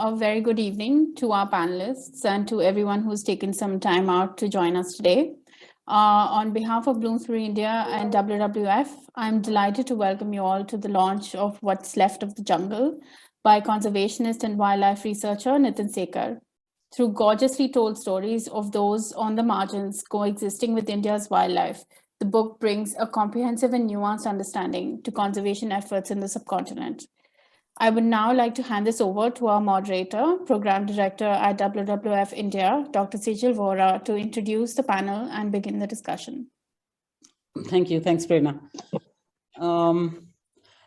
A very good evening to our panelists and to everyone who's taken some time out to join us today. On behalf of Bloomsbury India and WWF, I'm delighted to welcome you all to the launch of What's Left of the Jungle by conservationist and wildlife researcher Nitin Sekar. Through gorgeously told stories of those on the margins coexisting with India's wildlife, the book brings a comprehensive and nuanced understanding to conservation efforts in the subcontinent. I would now like to hand this over to our moderator, Program Director at WWF India, Dr. Sejal Worah, to introduce the panel and begin the discussion. Thank you. Thanks, Prerna.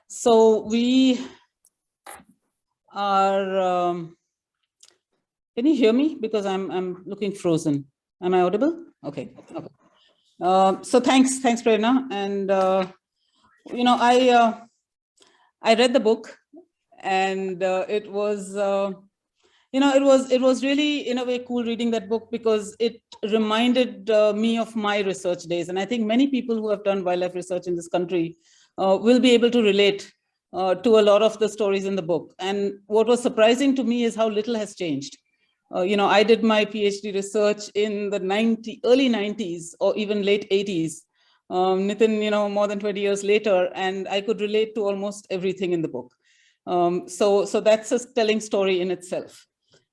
So we are, can you hear me? Because I'm looking frozen. Am I audible? Okay. So thanks, Prerna. And, I read the book. And it was, it was really, in a way, cool reading that book because it reminded me of my research days. And I think many people who have done wildlife research in this country will be able to relate to a lot of the stories in the book. And what was surprising to me is how little has changed. I did my PhD research in the early 90s or even late 80s. Nitin, more than 20 years later, and I could relate to almost everything in the book. So that's a telling story in itself.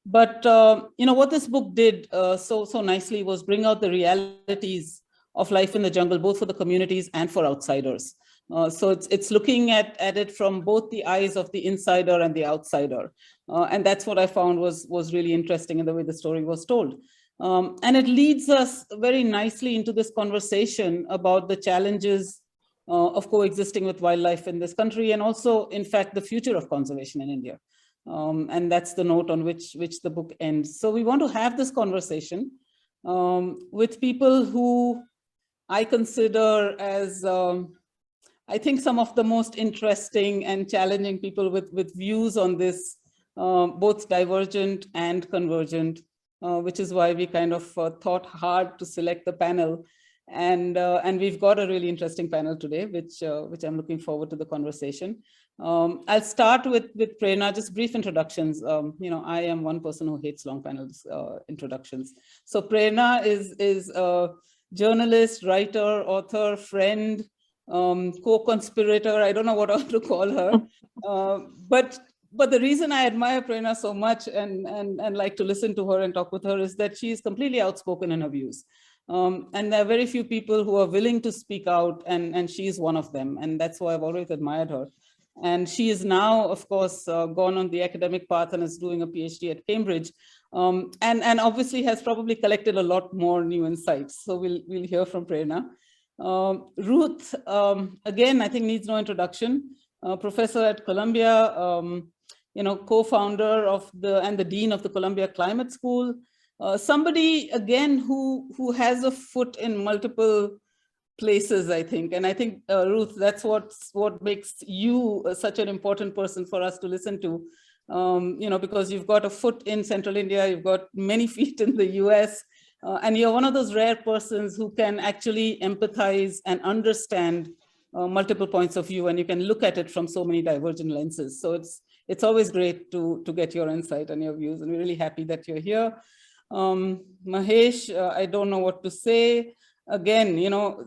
But what this book did so nicely was bring out the realities of life in the jungle, both for the communities and for outsiders. So it's looking at it from both the eyes of the insider and the outsider. And that's what I found was really interesting in the way the story was told. And it leads us very nicely into this conversation about the challenges of coexisting with wildlife in this country, and also, in fact, the future of conservation in India. And that's the note on which the book ends. So we want to have this conversation with people who I consider as, I think, some of the most interesting and challenging people with views on this, both divergent and convergent, which is why we kind of thought hard to select the panel. And we've got a really interesting panel today, which I'm looking forward to the conversation. I'll start with Prerna, just brief introductions. I am one person who hates long panels introductions. So Prerna is a journalist, writer, author, friend, co-conspirator. I don't know what I want to call her, but the reason I admire Prerna so much and like to listen to her and talk with her is that she is completely outspoken in her views. And there are very few people who are willing to speak out, and she is one of them. And that's why I've always admired her. And she is now, of course, gone on the academic path and is doing a PhD at Cambridge, and obviously has probably collected a lot more new insights. So we'll hear from Prerna. Ruth, again, I think needs no introduction. Professor at Columbia, co-founder of and the dean of the Columbia Climate School. Somebody, again, who has a foot in multiple places, I think. And I think, Ruth, that's what makes you such an important person for us to listen to, because you've got a foot in Central India, you've got many feet in the US, and you're one of those rare persons who can actually empathize and understand multiple points of view, and you can look at it from so many divergent lenses. So it's always great to get your insight and your views, and we're really happy that you're here. Mahesh, I don't know what to say. Again,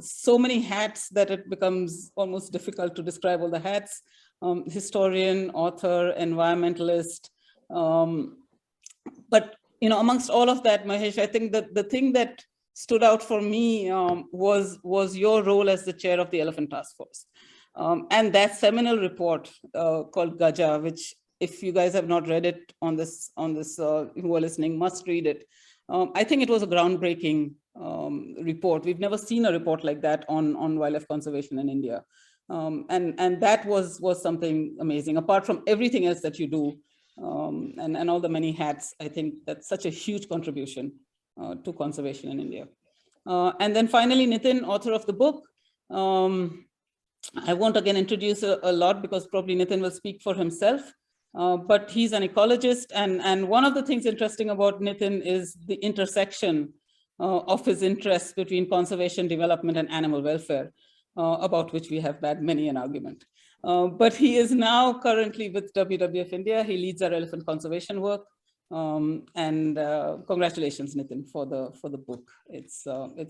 so many hats that it becomes almost difficult to describe all the hats. Historian, author, environmentalist. But, amongst all of that, Mahesh, I think that the thing that stood out for me was your role as the chair of the Elephant Task Force. And that seminal report called Gaja, which, if you guys have not read it on this who are listening, must read it. I think it was a groundbreaking report. We've never seen a report like that on wildlife conservation in India. And that was something amazing. Apart from everything else that you do, and all the many hats, I think that's such a huge contribution to conservation in India. And then finally, Nitin, author of the book. I won't again introduce a lot because probably Nitin will speak for himself. But he's an ecologist, and one of the things interesting about Nitin is the intersection of his interests between conservation, development, and animal welfare, about which we have had many an argument. But he is now currently with WWF India. He leads our elephant conservation work. And congratulations, Nitin, for the book. It's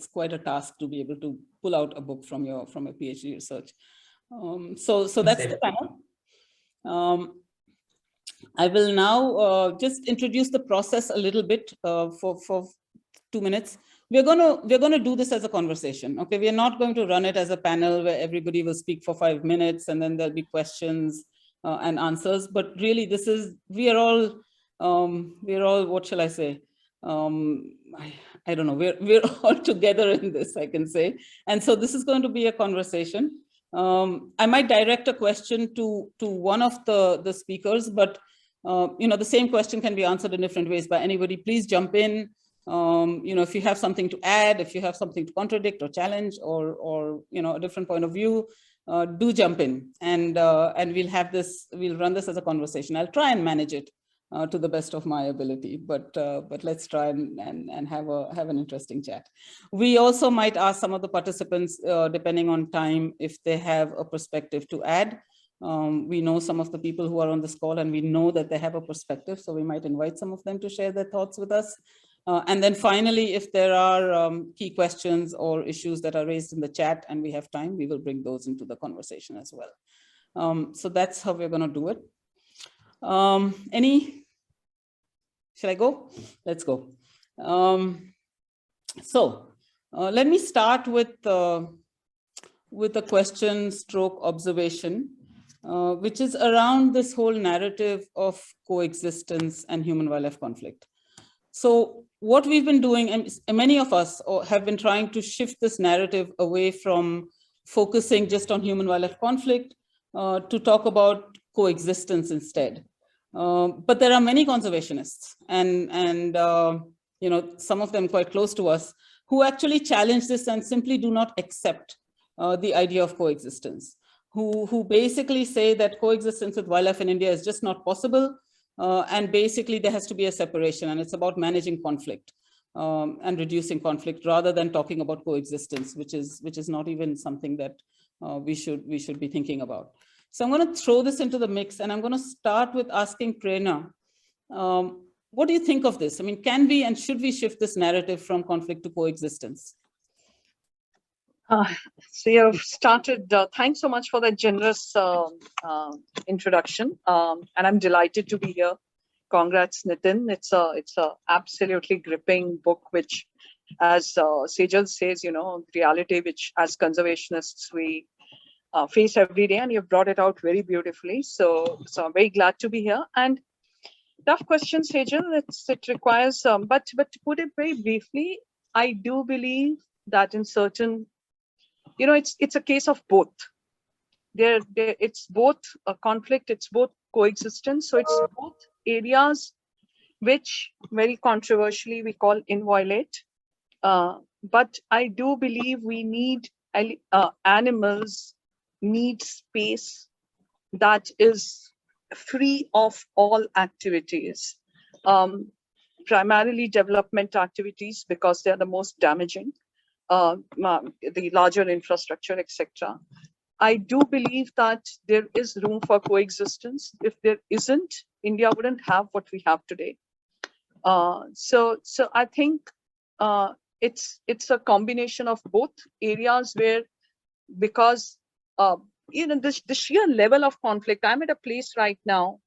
quite a task to be able to pull out a book from your PhD research. So that's the panel. I will now just introduce the process a little bit for 2 minutes. We're gonna do this as a conversation. Okay, we are not going to run it as a panel where everybody will speak for 5 minutes and then there'll be questions and answers. But really, we are all what shall I say? I don't know. We're all together in this, I can say. And so this is going to be a conversation. I might direct a question to one of the speakers, but the same question can be answered in different ways by anybody. Please jump in. If you have something to add, if you have something to contradict or challenge, or a different point of view, do jump in, and we'll run this as a conversation. I'll try and manage it to the best of my ability, but let's try and have an interesting chat. We also might ask some of the participants, depending on time, if they have a perspective to add. We know some of the people who are on this call, and we know that they have a perspective, so we might invite some of them to share their thoughts with us. And then finally, if there are key questions or issues that are raised in the chat and we have time, we will bring those into the conversation as well. So that's how we're going to do it. Shall I go? Let's go. Let me start with a question stroke observation, which is around this whole narrative of coexistence and human-wildlife conflict. So what we've been doing, and many of us have been trying to shift this narrative away from focusing just on human-wildlife conflict to talk about coexistence instead. But there are many conservationists, and some of them quite close to us, who actually challenge this and simply do not accept the idea of coexistence, who basically say that coexistence with wildlife in India is just not possible. And basically there has to be a separation, and it's about managing conflict and reducing conflict rather than talking about coexistence, which is not even something that we should be thinking about. So I'm going to throw this into the mix, and I'm going to start with asking Prerna, what do you think of this? I mean, can we and should we shift this narrative from conflict to coexistence? So you've started, thanks so much for that generous introduction. And I'm delighted to be here. Congrats, Nitin. It's a absolutely gripping book, which, as Sejal says, reality which as conservationists we face every day, and you've brought it out very beautifully. So I'm very glad to be here. And tough question, Sejal. It requires, but to put it very briefly, I do believe that in certain, it's a case of both. It's both a conflict, it's both coexistence. So it's both areas which very controversially we call inviolate. But I do believe we need animals need space that is free of all activities, primarily development activities, because they're the most damaging. The larger infrastructure, etc. I do believe that there is room for coexistence. If there isn't, India wouldn't have what we have today. So I think it's a combination of both areas where, because the sheer level of conflict. I'm at a place right now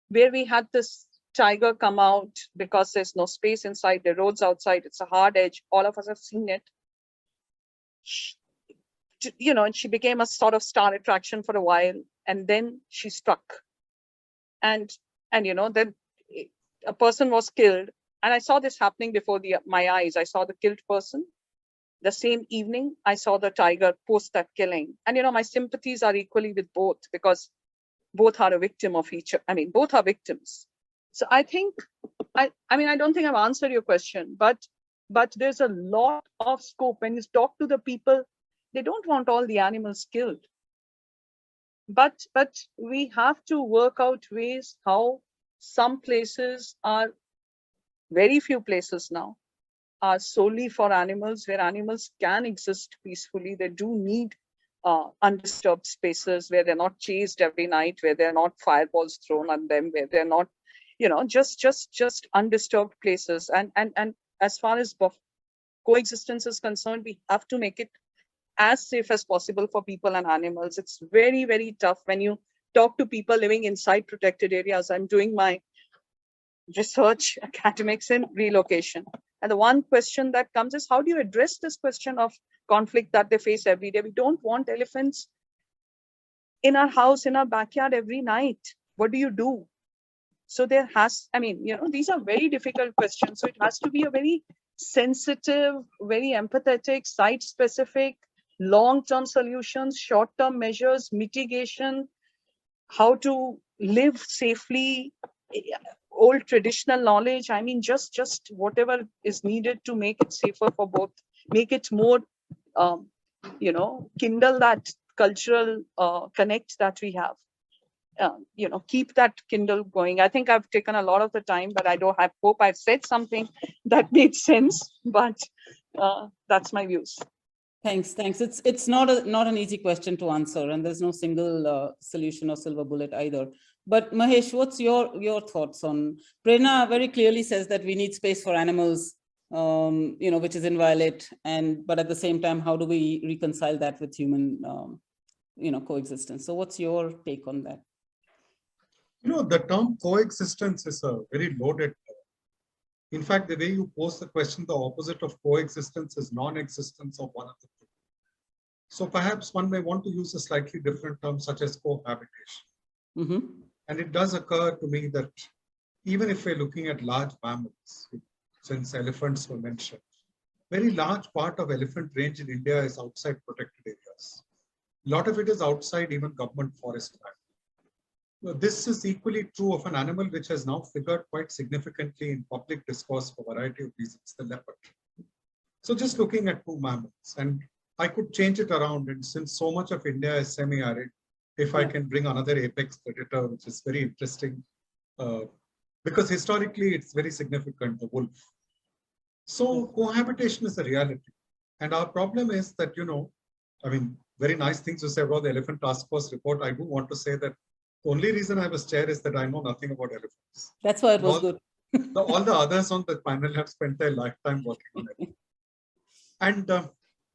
where we had this tiger come out because there's no space inside, the roads outside, it's a hard edge. All of us have seen it. And she became a sort of star attraction for a while, and then she struck, and then a person was killed, and I saw this happening before my eyes. I saw the killed person. The same evening, I saw the tiger post that killing, and my sympathies are equally with both, because both are a victim of both are victims. So I think, I don't think I've answered your question, but there's a lot of scope. When you talk to the people, they don't want all the animals killed. But we have to work out ways how some places are, very few places now, are solely for animals, where animals can exist peacefully. They do need undisturbed spaces where they're not chased every night, where they're not fireballs thrown on them, where they're not, just undisturbed places. And as far as coexistence is concerned, we have to make it as safe as possible for people and animals. It's very, very tough when you talk to people living inside protected areas. I'm doing my research academics in relocation. And the one question that comes is, how do you address this question of conflict that they face every day? We don't want elephants in our house, in our backyard every night. What do you do? So there has, these are very difficult questions. So it has to be a very sensitive, very empathetic, site-specific, long-term solutions, short-term measures, mitigation, how to live safely, old traditional knowledge. Just whatever is needed to make it safer for both, make it more, kindle that cultural connect that we have. Keep that Kindle going. I think I've taken a lot of the time, but I hope I've said something that made sense, but that's my views. Thanks. It's not an easy question to answer, and there's no single solution or silver bullet either. But Mahesh, what's your thoughts on? Prerna very clearly says that we need space for animals, which is inviolate, but at the same time, how do we reconcile that with human, coexistence? So what's your take on that? The term coexistence is a very loaded term. In fact, the way you pose the question, the opposite of coexistence is non-existence of one of the two. So perhaps one may want to use a slightly different term, such as cohabitation. Mm-hmm. And it does occur to me that even if we're looking at large mammals, since elephants were mentioned, very large part of elephant range in India is outside protected areas. A lot of it is outside even government forest land. This is equally true of an animal which has now figured quite significantly in public discourse for a variety of reasons, the leopard. So just looking at two mammals, and I could change it around, and since so much of India is semi-arid, if I can bring another apex predator, which is very interesting, because historically it's very significant, the wolf. So cohabitation is a reality. And our problem is that, very nice things to say about the Elephant Task Force report. I do want to say that the only reason I was chair is that I know nothing about elephants. That's why it was good. All the others on the panel have spent their lifetime working on it. And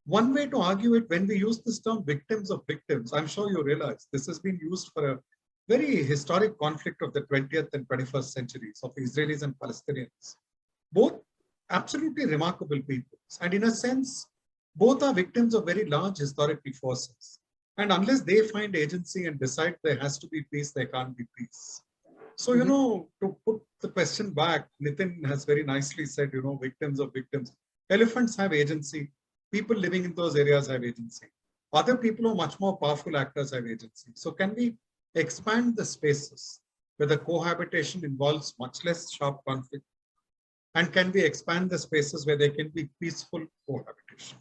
one way to argue it, when we use this term victims of victims, I'm sure you realize this has been used for a very historic conflict of the 20th and 21st centuries of Israelis and Palestinians. Both absolutely remarkable peoples. And in a sense, both are victims of very large historical forces. And unless they find agency and decide there has to be peace, there can't be peace. So, to put the question back, Nitin has very nicely said, victims of victims. Elephants have agency. People living in those areas have agency. Other people who are much more powerful actors have agency. So can we expand the spaces where the cohabitation involves much less sharp conflict? And can we expand the spaces where there can be peaceful cohabitation?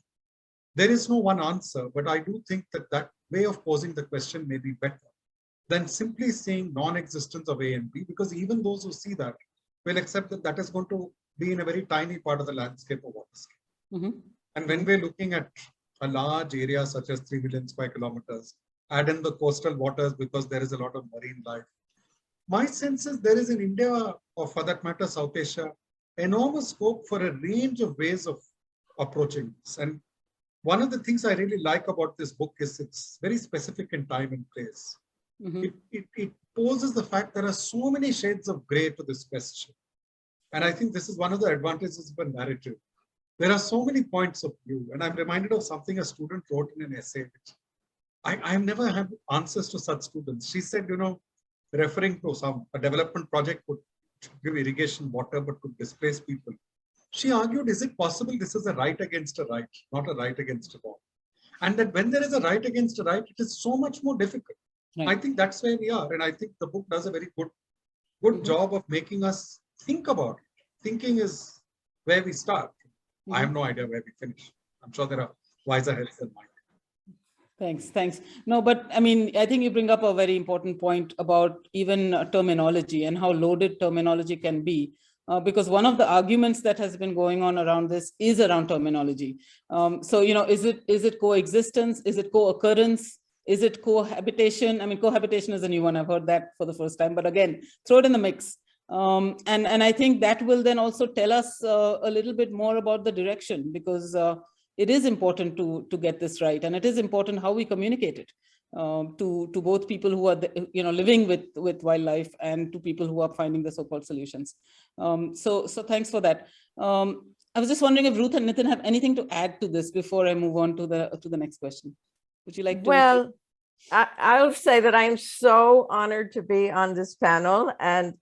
There is no one answer, but I do think that way of posing the question may be better than simply saying non-existence of A and B, because even those who see that will accept that is going to be in a very tiny part of the landscape of waterscape. Mm-hmm. And when we're looking at a large area such as 3 million square kilometers, add in the coastal waters because there is a lot of marine life. My sense is there is in India, or for that matter, South Asia, enormous scope for a range of ways of approaching this. And one of the things I really like about this book is it's very specific in time and place. Mm-hmm. It poses the fact there are so many shades of gray to this question. And I think this is one of the advantages of a narrative. There are so many points of view. And I'm reminded of something a student wrote in an essay, which I've never had answers to such students. She said, referring to a development project would give irrigation water, but could displace people. She argued, is it possible this is a right against a right, not a right against a wrong? And that when there is a right against a right, it is so much more difficult. Right. I think that's where we are. And I think the book does a very good job of making us think about it. Thinking is where we start. I have no idea where we finish. I'm sure there are wiser heads than mine. Thanks. No, but I think you bring up a very important point about even terminology and how loaded terminology can be. because one of the arguments that has been going on around this is around terminology. So, is it coexistence? Is it co-occurrence? Is it cohabitation? I mean, cohabitation is a new one. I've heard that for the first time, but again, throw it in the mix. And I think that will then also tell us a little bit more about the direction, because it is important to get this right, and it is important how we communicate it to both people who are living with wildlife and to people who are finding the so-called solutions. So thanks for that. I was just wondering if Ruth and Nitin have anything to add to this before I move on to the next question. Would you like to? Well, I'll say that I'm so honored to be on this panel, and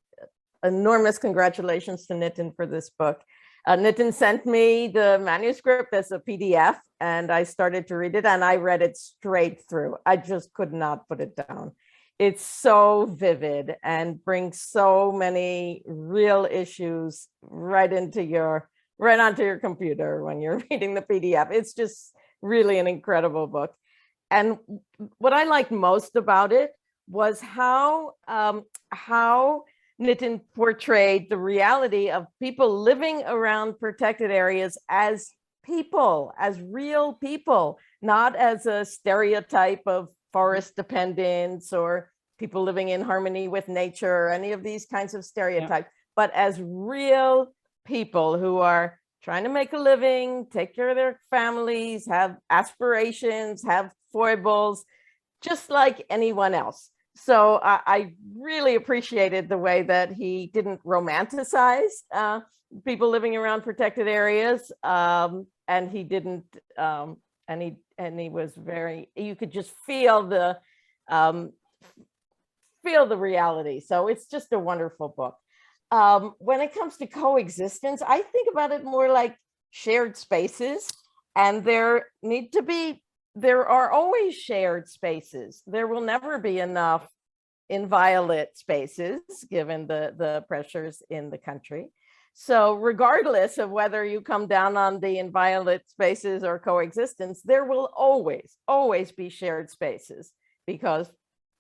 enormous congratulations to Nitin for this book. Nitin sent me the manuscript as a PDF, and I started to read it, and I read it straight through. I just could not put it down. It's so vivid and brings so many real issues right onto your computer when you're reading the PDF. It's just really an incredible book. And what I liked most about it was how Nitin portrayed the reality of people living around protected areas as people, as real people, not as a stereotype of forest dependence or people living in harmony with nature or any of these kinds of stereotypes, but as real people who are trying to make a living, take care of their families, have aspirations, have foibles, just like anyone else. So I really appreciated the way that he didn't romanticize people living around protected areas, and he didn't, and he was very. You could just feel the reality. So it's just a wonderful book. When it comes to coexistence, I think about it more like shared spaces, and there are always shared spaces. There will never be enough inviolate spaces given the pressures in the country. So regardless of whether you come down on the inviolate spaces or coexistence, there will always be shared spaces, because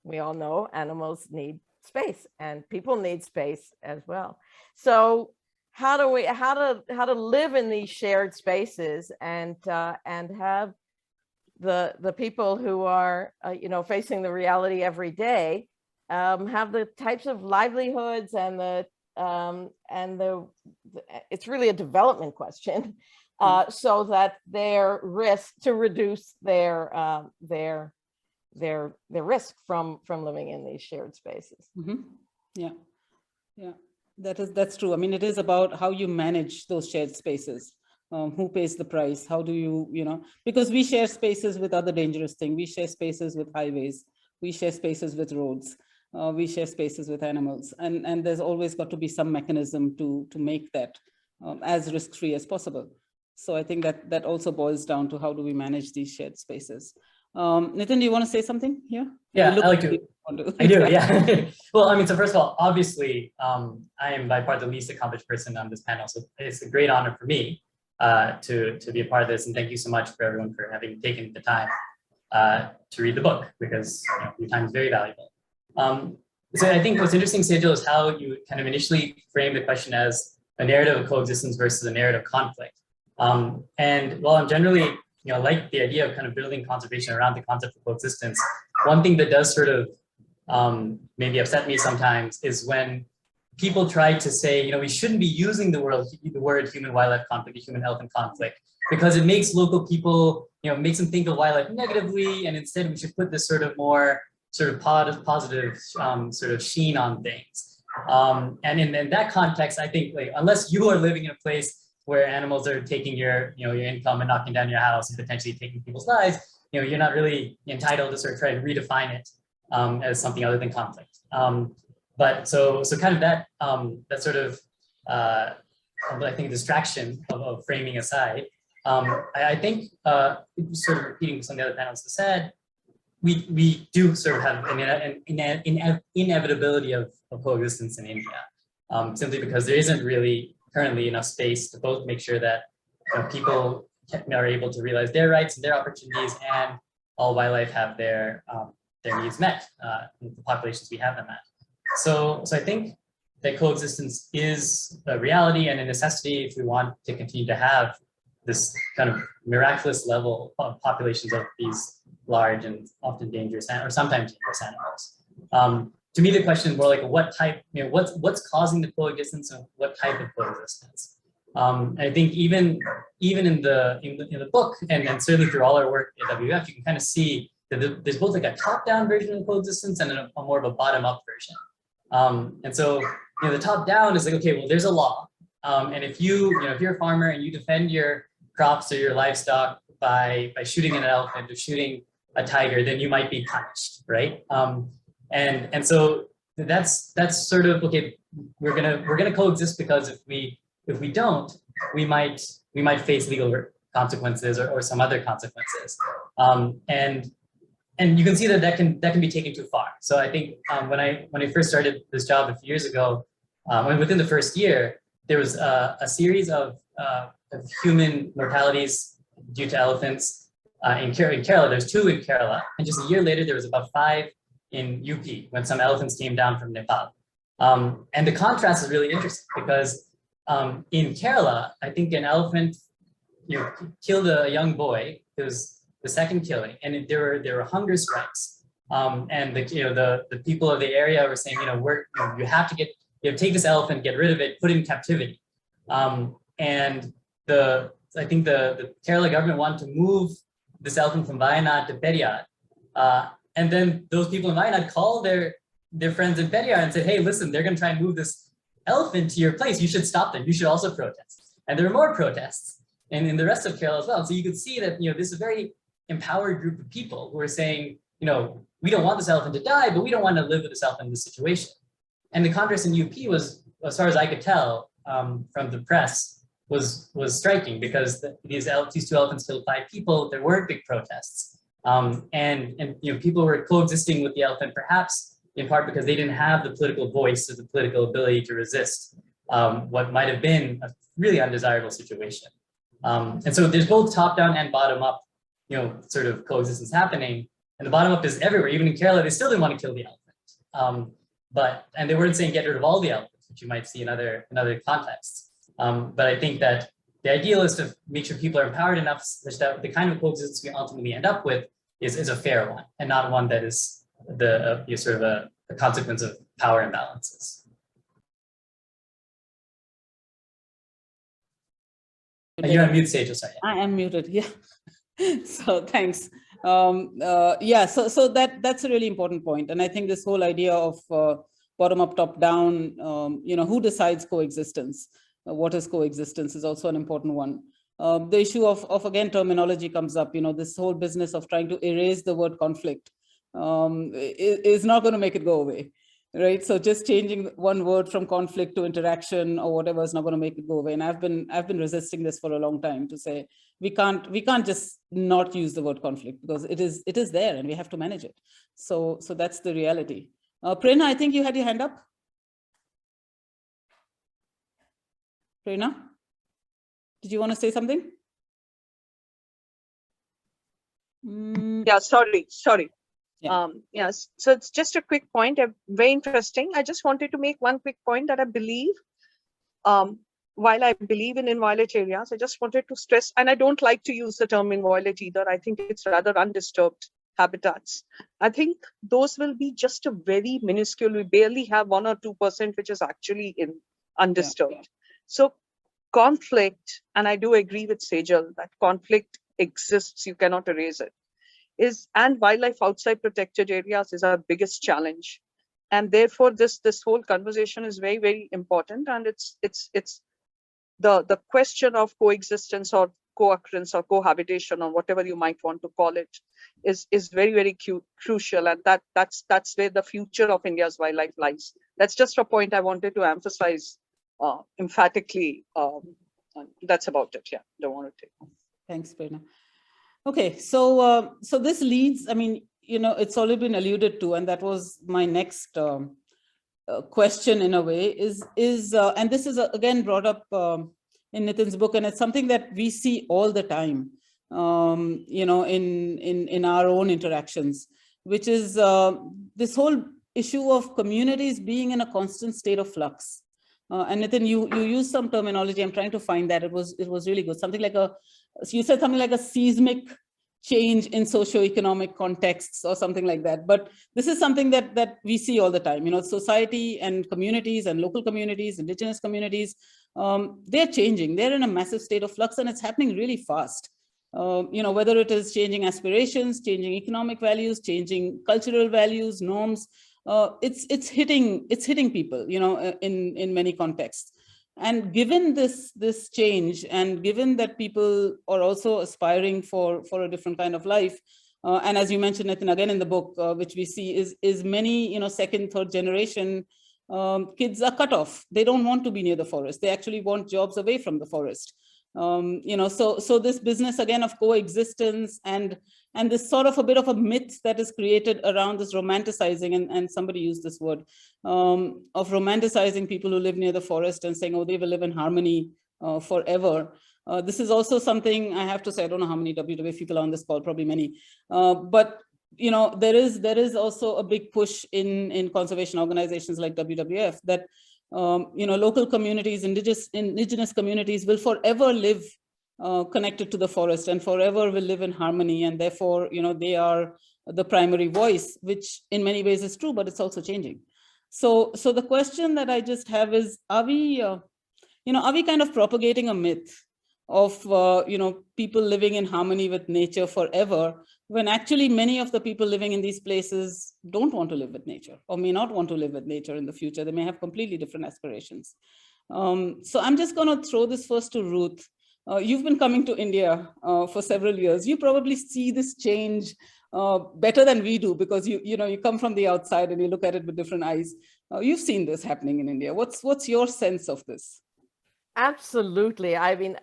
we all know animals need space and people need space as well. So how to live in these shared spaces and have the people who are facing the reality every day have the types of livelihoods and it's really a development question, so that their risk to reduce their risk from living in these shared spaces. Mm-hmm. Yeah, that's true. I mean, it is about how you manage those shared spaces. Who pays the price? How do you, because we share spaces with other dangerous things. We share spaces with highways. We share spaces with roads. We share spaces with animals. And there's always got to be some mechanism to make that as risk-free as possible. So I think that also boils down to how do we manage these shared spaces. Nitin, do you want to say something here? Yeah, I like to. I do, yeah. Well, I mean, so first of all, obviously, I am by far the least accomplished person on this panel. So it's a great honor for me to be a part of this, and thank you so much for everyone for having taken the time to read the book, because your time is very valuable. So I think what's interesting, Sejal, is how you kind of initially framed the question as a narrative of coexistence versus a narrative of conflict. And while I'm generally like the idea of kind of building conservation around the concept of coexistence, one thing that does sort of maybe upset me sometimes is when people try to say, we shouldn't be using the word human-wildlife conflict, human-elephant conflict, because it makes local people, makes them think of wildlife negatively, and instead we should put this sort of more sort of positive sort of sheen on things. And in that context, I think unless you are living in a place where animals are taking your income and knocking down your house and potentially taking people's lives, you're not really entitled to sort of try to redefine it as something other than conflict. But so kind of that sort of I think distraction of framing aside, I think sort of repeating what some of the other panelists have said, we do sort of have an inevitability of coexistence in India, simply because there isn't really currently enough space to both make sure that people are able to realize their rights and their opportunities, and all wildlife have their needs met, the populations we have them at. So I think that coexistence is a reality and a necessity if we want to continue to have this kind of miraculous level of populations of these large and often dangerous or sometimes dangerous animals. To me, the question is more like what type, what's causing the coexistence and what type of coexistence. I think even in the book and certainly through all our work at WWF, you can kind of see that there's both like a top-down version of coexistence and a more of a bottom-up version. And so the top-down is like, okay, well, there's a law, and if you're a farmer and you defend your crops or your livestock by shooting an elephant or shooting a tiger, then you might be punished, right? And so that's sort of okay. We're gonna coexist because if we don't, we might face legal consequences or some other consequences. And you can see that can be taken too far. So I think when I first started this job a few years ago, within the first year, there was a series of human mortalities due to elephants in Kerala. There's 2 in Kerala, and just a year later, there was about 5 in UP when some elephants came down from Nepal. And the contrast is really interesting because in Kerala, I think an elephant killed a young boy. It was the second killing, and there were hunger strikes. And the people of the area were saying, you have to take this elephant, get rid of it, put it in captivity. And I think the Kerala government wanted to move this elephant from Wayanad to Periyar. And then those people in Wayanad called their friends in Periyar and said, hey, listen, they're going to try and move this elephant to your place. You should stop them. You should also protest. And there were more protests in the rest of Kerala as well. So you could see that, this is a very empowered group of people who are saying, we don't want this elephant to die, but we don't want to live with this elephant in this situation. And the contrast in UP was, as far as I could tell from the press, was striking because these 2 elephants killed 5 people. There weren't big protests. And people were coexisting with the elephant, perhaps in part because they didn't have the political voice or the political ability to resist what might have been a really undesirable situation. And so there's both top-down and bottom-up, sort of coexistence happening. And the bottom-up is everywhere. Even in Kerala, they still didn't want to kill the elephant. And they weren't saying get rid of all the elephants, which you might see in other contexts. But I think that the ideal is to make sure people are empowered enough such that the kind of coexistence we ultimately end up with is a fair one and not one that is sort of a consequence of power imbalances. You're on mute, Sejal, sorry. I am muted, yeah. So thanks. Yeah, so that's a really important point. And I think this whole idea of bottom-up, top-down, who decides coexistence? What is coexistence is also an important one. The issue of again, terminology comes up, this whole business of trying to erase the word conflict is not going to make it go away, right? So just changing one word from conflict to interaction or whatever is not going to make it go away. And I've been resisting this for a long time to say, we can't just not use the word conflict because it is there and we have to manage it. So that's the reality. Prerna, I think you had your hand up. Prerna, did you want to say something? Yeah, sorry. Yeah. Yes, so it's just a quick point, very interesting. I just wanted to make one quick point that I believe, while I believe in inviolate areas, I just wanted to stress, and I don't like to use the term inviolate either. I think it's rather undisturbed habitats. I think those will be just a very minuscule, we barely have 1 or 2%, which is actually in undisturbed. Yeah. So conflict, and I do agree with Sejal that conflict exists, you cannot erase it, and wildlife outside protected areas is our biggest challenge. And therefore this whole conversation is very, very important. And it's the question of coexistence or co-occurrence or cohabitation or whatever you might want to call it is very, very crucial. And that's where the future of India's wildlife lies. That's just a point I wanted to emphasize emphatically. That's about it. Yeah, don't want to take. Thanks, Prerna. Okay, so this leads, I mean, it's already been alluded to, and that was my next question in a way, is and this is again brought up in Nitin's book, and it's something that we see all the time, in our own interactions, which is this whole issue of communities being in a constant state of flux. And Nitin, you used some terminology. I'm trying to find that. It was really good. Something like you said something like a seismic change in socioeconomic contexts or something like that. But this is something that we see all the time. Society and communities and local communities, indigenous communities, they're changing. They're in a massive state of flux, and it's happening really fast. Whether it is changing aspirations, changing economic values, changing cultural values, norms, it's hitting people, in many contexts. And given this change, and given that people are also aspiring for a different kind of life, and as you mentioned, Nitin, again in the book, which we see is many, second, third generation kids are cut off. They don't want to be near the forest. They actually want jobs away from the forest. So this business again of coexistence and this sort of a bit of a myth that is created around this romanticizing, and somebody used this word, of romanticizing people who live near the forest and saying, oh, they will live in harmony forever. This is also something I have to say, I don't know how many WWF people are on this call, probably many, but there is also a big push in conservation organizations like WWF that local communities, indigenous communities will forever live connected to the forest and forever will live in harmony. And therefore, they are the primary voice, which in many ways is true, but it's also changing. So the question that I just have is, are we kind of propagating a myth of, people living in harmony with nature forever, when actually many of the people living in these places don't want to live with nature, or may not want to live with nature in the future. They may have completely different aspirations. So I'm just going to throw this first to Ruth. You've been coming to India for several years. You probably see this change better than we do, because you come from the outside and you look at it with different eyes. You've seen this happening in India. What's your sense of this? Absolutely. I mean,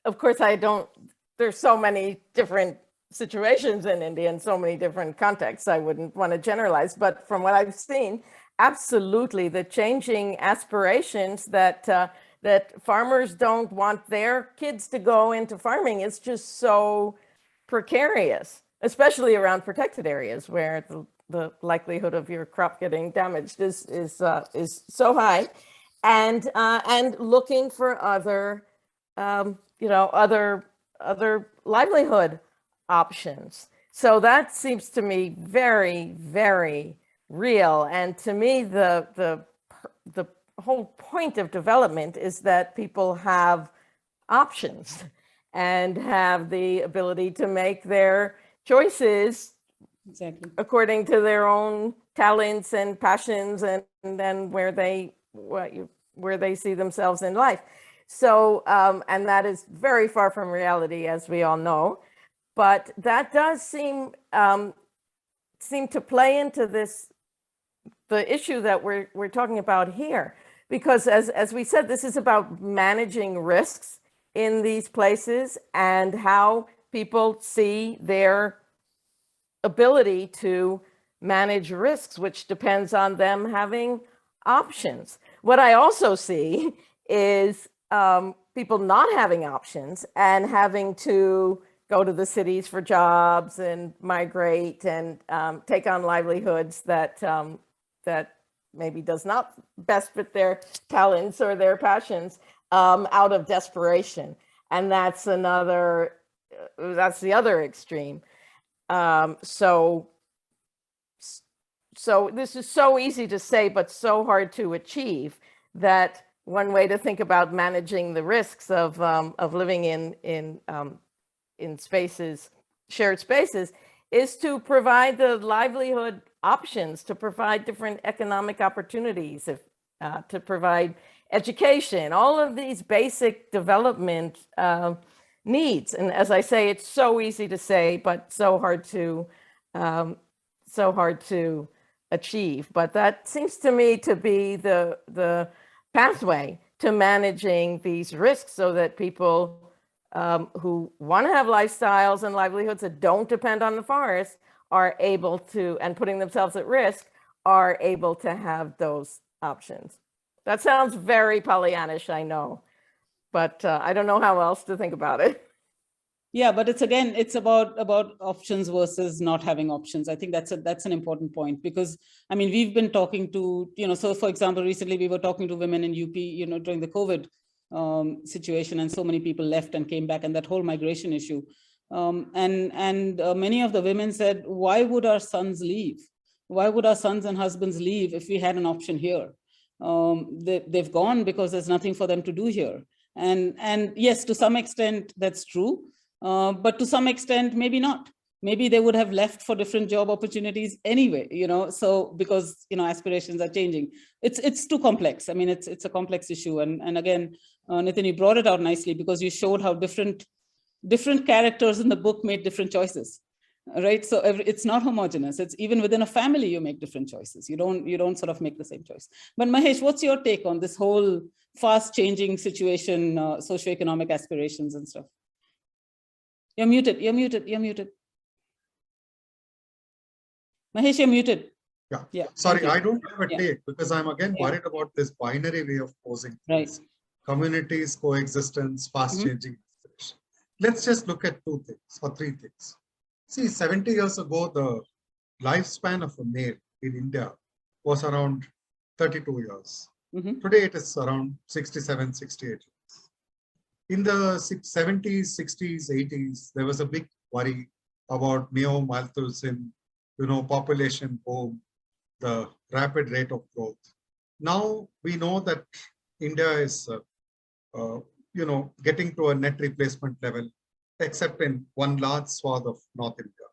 of course, there's so many different situations in India and so many different contexts. I wouldn't want to generalize, but from what I've seen, absolutely, the changing aspirations that farmers don't want their kids to go into farming is just so precarious, especially around protected areas where the likelihood of your crop getting damaged is so high, and looking for other livelihood options. So that seems to me very, very real. And to me, the whole point of development is that people have options and have the ability to make their choices Exactly according to their own talents and passions, and then where they see themselves in life. So, and that is very far from reality, as we all know. But that does seem to play into the issue that we're talking about here, because as we said, this is about managing risks in these places and how people see their ability to manage risks, which depends on them having options. What I also see is people not having options and having to go to the cities for jobs and migrate and take on livelihoods that maybe does not best fit their talents or their passions, out of desperation. And that's the other extreme. So this is so easy to say, but so hard to achieve, that one way to think about managing the risks of living in spaces, shared spaces, is to provide the livelihood options, to provide different economic opportunities, to provide education, all of these basic development needs. And as I say, it's so easy to say, but so hard to achieve. But that seems to me to be the pathway to managing these risks, so that people who want to have lifestyles and livelihoods that don't depend on the forest are able to, and putting themselves at risk, are able to have those options. That sounds very Pollyannish, I know, but I don't know how else to think about it. Yeah, but it's about options versus not having options. I think that's an important point, because I mean, we've been talking to, so for example, recently we were talking to women in UP, during the COVID situation, and so many people left and came back, and that whole migration issue. And many of the women said, why would our sons leave? Why would our sons and husbands leave if we had an option here? They've gone because there's nothing for them to do here. And yes, to some extent, that's true. But to some extent, maybe not. Maybe they would have left for different job opportunities anyway, so because, aspirations are changing. It's too complex. I mean, it's a complex issue. And again, Nitin, you brought it out nicely, because you showed how different characters in the book made different choices, right? So it's not homogeneous. It's even within a family, you make different choices. You don't sort of make the same choice. But Mahesh, what's your take on this whole fast changing situation, socioeconomic aspirations and stuff? You're muted. Mahesh, you're muted. Yeah. Sorry, I don't have a take, because I'm again worried about this binary way of posing things. Right. Communities, coexistence, fast changing. Let's just look at two things or three things. See, 70 years ago, the lifespan of a male in India was around 32 years. Today, it is around 67, 68 years. In the 70s, 60s, 80s, there was a big worry about neo-Malthusian, population boom, the rapid rate of growth. Now we know that India is, getting to a net replacement level, except in one large swath of North India.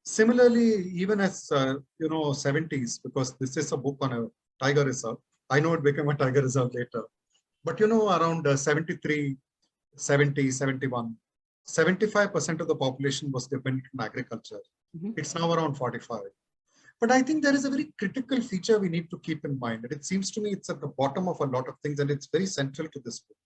Similarly, even as, 70s, because this is a book on a tiger reserve. I know it became a tiger reserve later, but, around 73, 70, 71, 75% of the population was dependent on agriculture. It's now around 45. But I think there is a very critical feature we need to keep in mind. And it seems to me it's at the bottom of a lot of things, and it's very central to this book.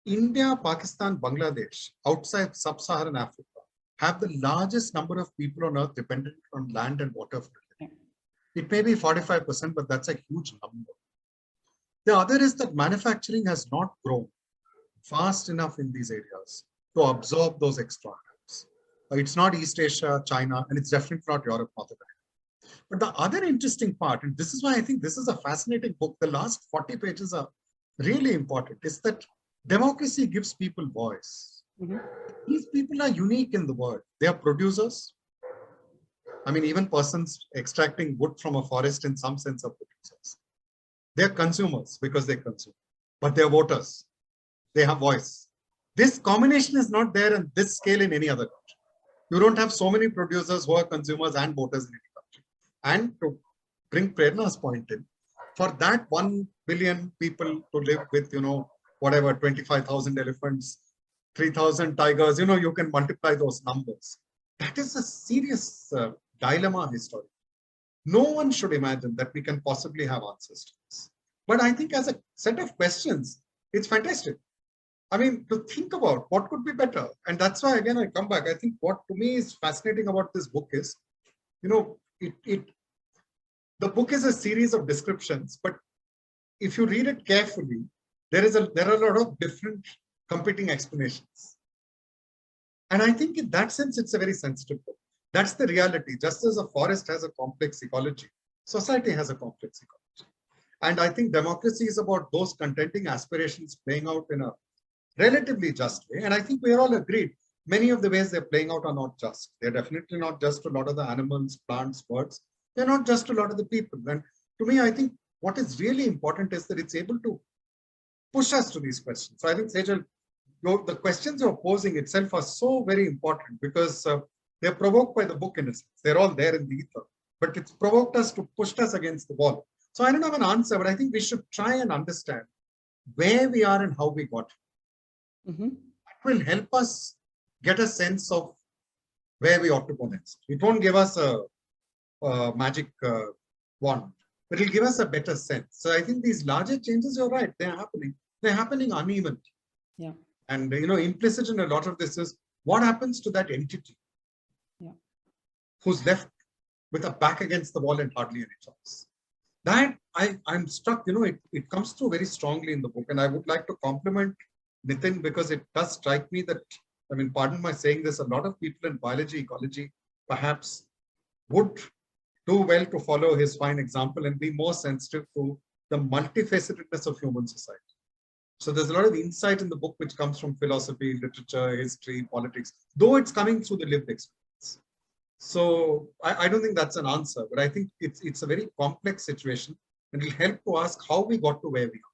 India, Pakistan, Bangladesh, outside sub-Saharan Africa, have the largest number of people on earth dependent on land and water for living. It may be 45%, but that's a huge number. The other is that manufacturing has not grown fast enough in these areas to absorb those extra hands. It's not East Asia, China, and it's definitely not Europe, North America. But the other interesting part, and this is why I think this is a fascinating book, the last 40 pages are really important, is that democracy gives people voice. These people are unique in the world. They are producers. I mean, even persons extracting wood from a forest in some sense are producers. They are consumers because they consume, but they are voters. They have voice. This combination is not there in this scale in any other country. You don't have so many producers who are consumers and voters in any country. And to bring Prerna's point in, for that 1 billion people to live with, whatever, 25,000 elephants, 3,000 tigers, you can multiply those numbers. That is a serious dilemma historically. No one should imagine that we can possibly have answers to this. But I think as a set of questions, it's fantastic. I mean, to think about what could be better. And that's why, again, I come back. I think what to me is fascinating about this book is, the book is a series of descriptions, but if you read it carefully, there are a lot of different competing explanations. And I think in that sense, it's a very sensitive book. That's the reality. Just as a forest has a complex ecology, society has a complex ecology. And I think democracy is about those contending aspirations playing out in a relatively just way. And I think we are all agreed. Many of the ways they're playing out are not just. They're definitely not just to a lot of the animals, plants, birds. They're not just to a lot of the people. And to me, I think what is really important is that it's able to push us to these questions. So I think, Sejal, the questions you're posing itself are so very important, because they're provoked by the book in a sense. They're all there in the ether, but it's provoked us to push us against the wall. So I don't have an answer, but I think we should try and understand where we are and how we got here. It will help us get a sense of where we ought to go next. It won't give us a magic wand, but it'll give us a better sense. So I think these larger changes, you're right, they're happening. They're happening uneven. Yeah. And implicit in a lot of this is what happens to that entity who's left with a back against the wall and hardly any choice. That I'm struck, it comes through very strongly in the book. And I would like to compliment Nitin, because it does strike me that I mean, pardon my saying this, a lot of people in biology, ecology, perhaps would do well to follow his fine example and be more sensitive to the multifacetedness of human society. So there's a lot of insight in the book which comes from philosophy, literature, history, politics, though it's coming through the lived experience. So I don't think that's an answer, but I think it's a very complex situation, and it'll help to ask how we got to where we are.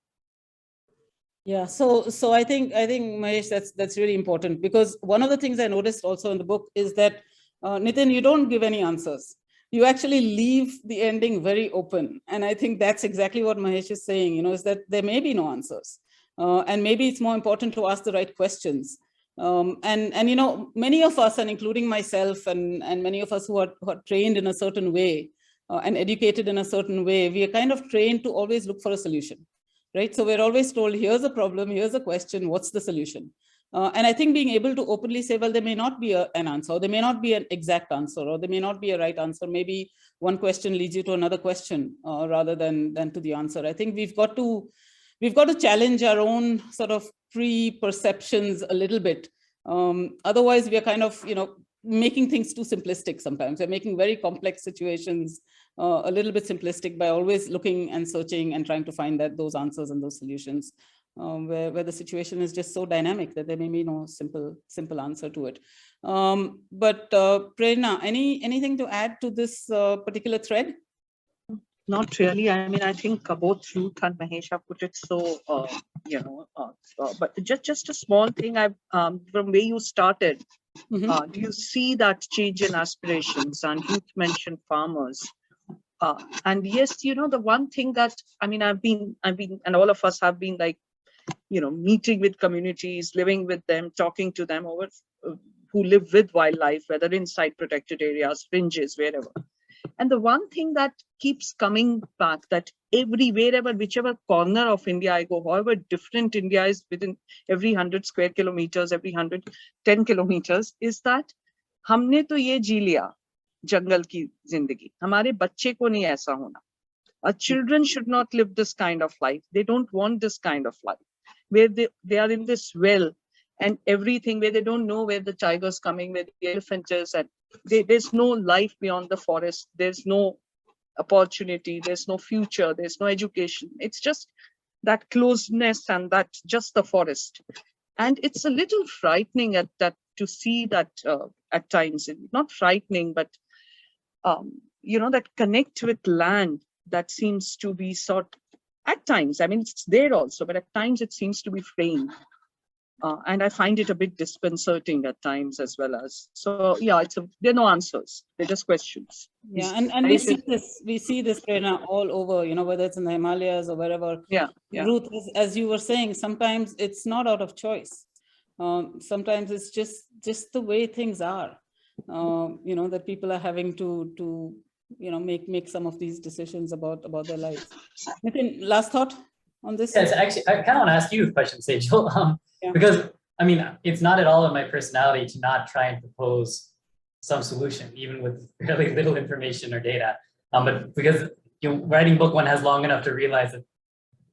Yeah, so I think Mahesh, that's really important, because one of the things I noticed also in the book is that Nitin, you don't give any answers. You actually leave the ending very open, and I think that's exactly what Mahesh is saying. You know, is that there may be no answers, and maybe it's more important to ask the right questions. And you know, many of us, and including myself, and many of us who are trained in a certain way and educated in a certain way, we are kind of trained to always look for a solution. Right? So we're always told, here's a problem, here's a question, what's the solution? And I think being able to openly say, well, there may not be an answer, or there may not be an exact answer, or there may not be a right answer. Maybe one question leads you to another question rather than to the answer. I think we've got to challenge our own sort of pre-perceptions a little bit. Otherwise, we are kind of, you know, making things too simplistic sometimes. We're making very complex situations a little bit simplistic by always looking and searching and trying to find those answers and those solutions, where the situation is just so dynamic that there may be no simple answer to it. But Prerna, anything to add to this particular thread? Not really. I mean, I think both Ruth and Mahesh have put it so, but just a small thing. From where you started, do you see that change in aspirations? And Ruth mentioned farmers. And yes, you know, the one thing that, I mean, I've been, and all of us have been like, you know, meeting with communities, living with them, talking to them over who live with wildlife, whether inside protected areas, fringes, wherever. And the one thing that keeps coming back, that wherever, whichever corner of India I go, however different India is within every 100 square kilometers, every 110 kilometers, is that हमने तो ये जी लिया जंगल की जिंदगी, हमारे बच्चे को नहीं ऐसा होना. Our children should not live this kind of life. They don't want this kind of life, where they are in this well and everything, where they don't know where the tiger's coming, where the elephant is, and there's no life beyond the forest. There's no opportunity. There's no future. There's no education. It's just that closeness and that just the forest. And it's a little frightening at that to see that at times, not frightening, but you know, that connect with land that seems to be at times, I mean, it's there also, but at times it seems to be framed. And I find it a bit disconcerting at times as well as. So yeah, there are no answers. They're just questions. Yeah, and we see this, Prerna, all over, you know, whether it's in the Himalayas or wherever. Yeah. Ruth, as you were saying, sometimes it's not out of choice. Sometimes it's just the way things are. You know, that people are having to you know, make some of these decisions about their lives. Nitin, last thought on this? Yes, actually, I kind of want to ask you a question, Sejal, because I mean, it's not at all in my personality to not try and propose some solution, even with fairly little information or data. But because, you know, writing book one has long enough to realize that,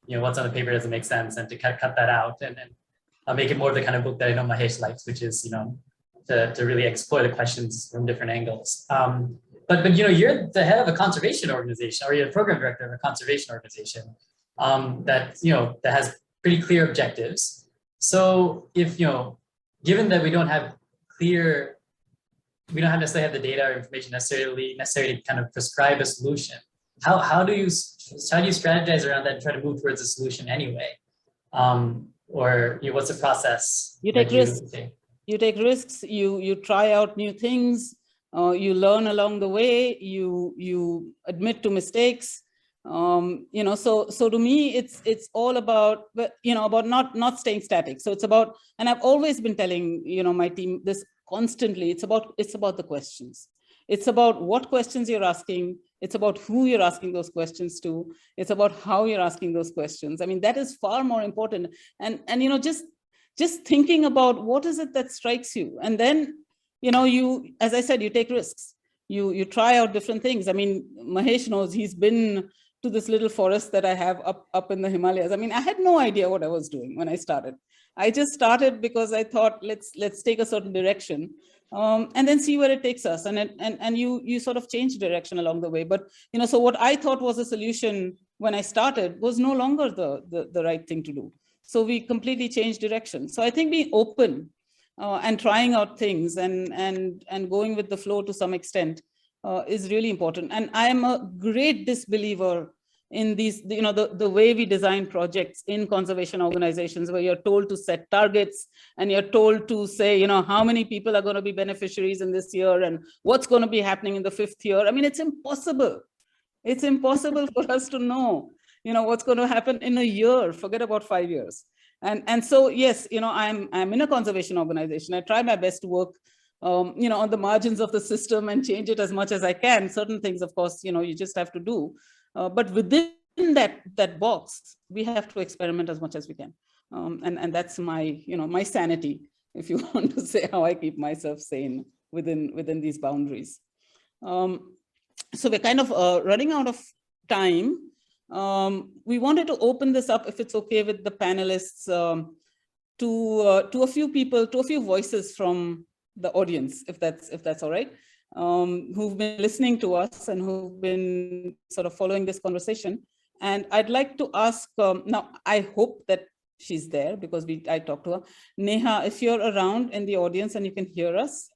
you know, what's on the paper doesn't make sense, and to cut that out and make it more of the kind of book that I know Mahesh likes, which is, you know, to really explore the questions from different angles. But you know, you're the head of a conservation organization, or you're the program director of a conservation organization that, you know, that has pretty clear objectives. So if, you know, given that we don't necessarily have the data or information necessarily to kind of prescribe a solution, how do you strategize around that and try to move towards a solution anyway? Or, you know, what's the process? You take risks. You take risks. You try out new things. You learn along the way. You admit to mistakes. You know, so to me, it's all about, you know, about not staying static. So it's about, and I've always been telling, you know, my team this constantly. It's about the questions. It's about what questions you're asking. It's about who you're asking those questions to. It's about how you're asking those questions. I mean, that is far more important. And you know, just thinking about what is it that strikes you, and then, you know, you, as I said, you take risks. You try out different things. I mean, Mahesh knows, he's been to this little forest that I have up in the Himalayas. I mean, I had no idea what I was doing when I started. I just started because I thought, let's take a certain direction, and then see where it takes us. And you sort of change direction along the way. But so what I thought was a solution when I started was no longer the right thing to do. So we completely changed direction. So I think being open and trying out things and going with the flow to some extent is really important. And I am a great disbeliever in these, the way we design projects in conservation organizations, where you're told to set targets and you're told to say, how many people are going to be beneficiaries in this year and what's going to be happening in the 5th year. I mean, it's impossible. It's impossible for us to know, what's going to happen in a year, forget about 5 years. And so, yes, I'm in a conservation organization. I try my best to work, on the margins of the system and change it as much as I can. Certain things, of course, you just have to do. But within that box, we have to experiment as much as we can. And that's my, my sanity, if you want to say how I keep myself sane within these boundaries. So we're kind of running out of time. We wanted to open this up, if it's okay with the panelists, to a few people, to a few voices from the audience, if that's all right, who've been listening to us and who've been sort of following this conversation. And I'd like to ask, now I hope that she's there because I talked to her. Neha, if you're around in the audience and you can hear us,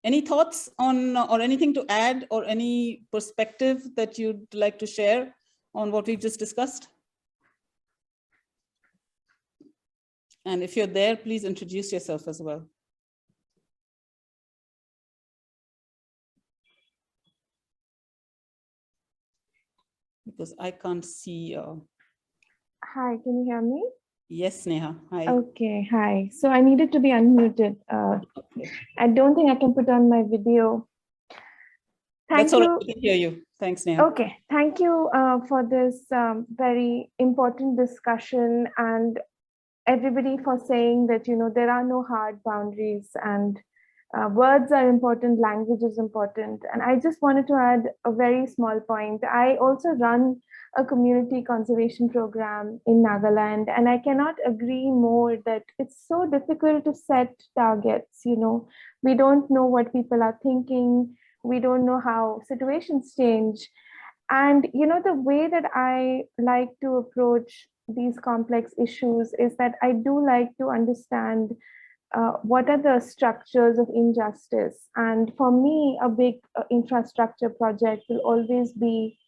any thoughts on, or anything to add, or any perspective that you'd like to share on what we've just discussed? And if you're there, please introduce yourself as well. Because I can't see. Hi, can you hear me? Yes, Neha. Hi. Okay, hi. So I needed to be unmuted. I don't think I can put on my video. Thank That's all you. right. We can hear you. Thanks, Neha. Okay, thank you for this very important discussion, and everybody for saying that, there are no hard boundaries, and words are important, language is important. And I just wanted to add a very small point. I also run a community conservation program in Nagaland, and I cannot agree more that it's so difficult to set targets. We don't know what people are thinking. We don't know how situations change. And, the way that I like to approach these complex issues is that I do like to understand what are the structures of injustice. And for me, a big infrastructure project will always be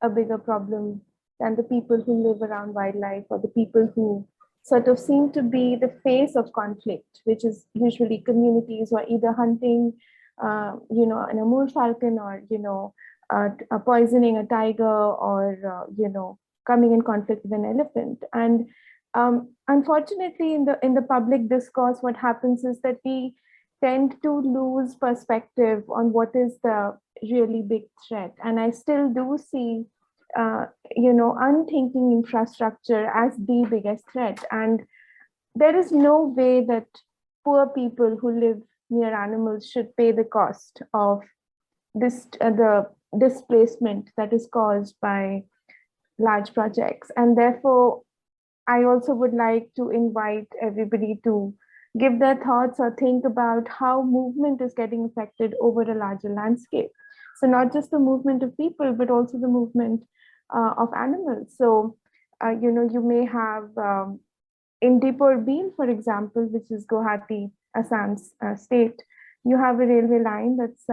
a bigger problem than the people who live around wildlife, or the people who sort of seem to be the face of conflict, which is usually communities who are either hunting, an Amur falcon, or, poisoning a tiger, or, coming in conflict with an elephant. And unfortunately, in the public discourse, what happens is that we tend to lose perspective on what is the really big threat. And I still do see, unthinking infrastructure as the biggest threat. And there is no way that poor people who live near animals should pay the cost of this, the displacement that is caused by large projects. And therefore, I also would like to invite everybody to give their thoughts or think about how movement is getting affected over a larger landscape. So not just the movement of people, but also the movement of animals. So, you may have in Deepor Beel, for example, which is Guwahati, Assam's state, you have a railway line that's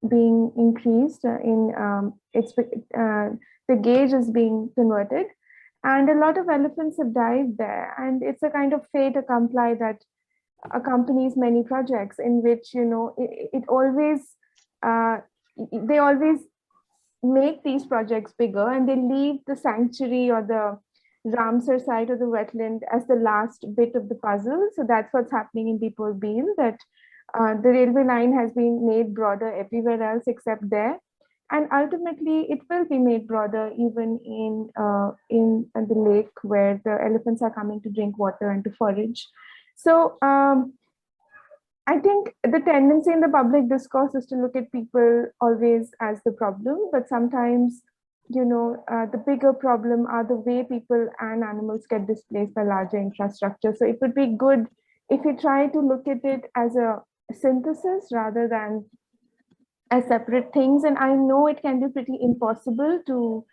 being increased the gauge is being converted, and a lot of elephants have died there. And it's a kind of fait accompli that accompanies many projects, in which, it always, they always make these projects bigger, and they leave the sanctuary or the Ramsar site or the wetland as the last bit of the puzzle. So that's what's happening in Deepor Beel, that the railway line has been made broader everywhere else except there. And ultimately, it will be made broader even in the lake, where the elephants are coming to drink water and to forage. So I think the tendency in the public discourse is to look at people always as the problem, but sometimes the bigger problem are the way people and animals get displaced by larger infrastructure. So it would be good if you try to look at it as a synthesis rather than as separate things. And I know it can be pretty impossible to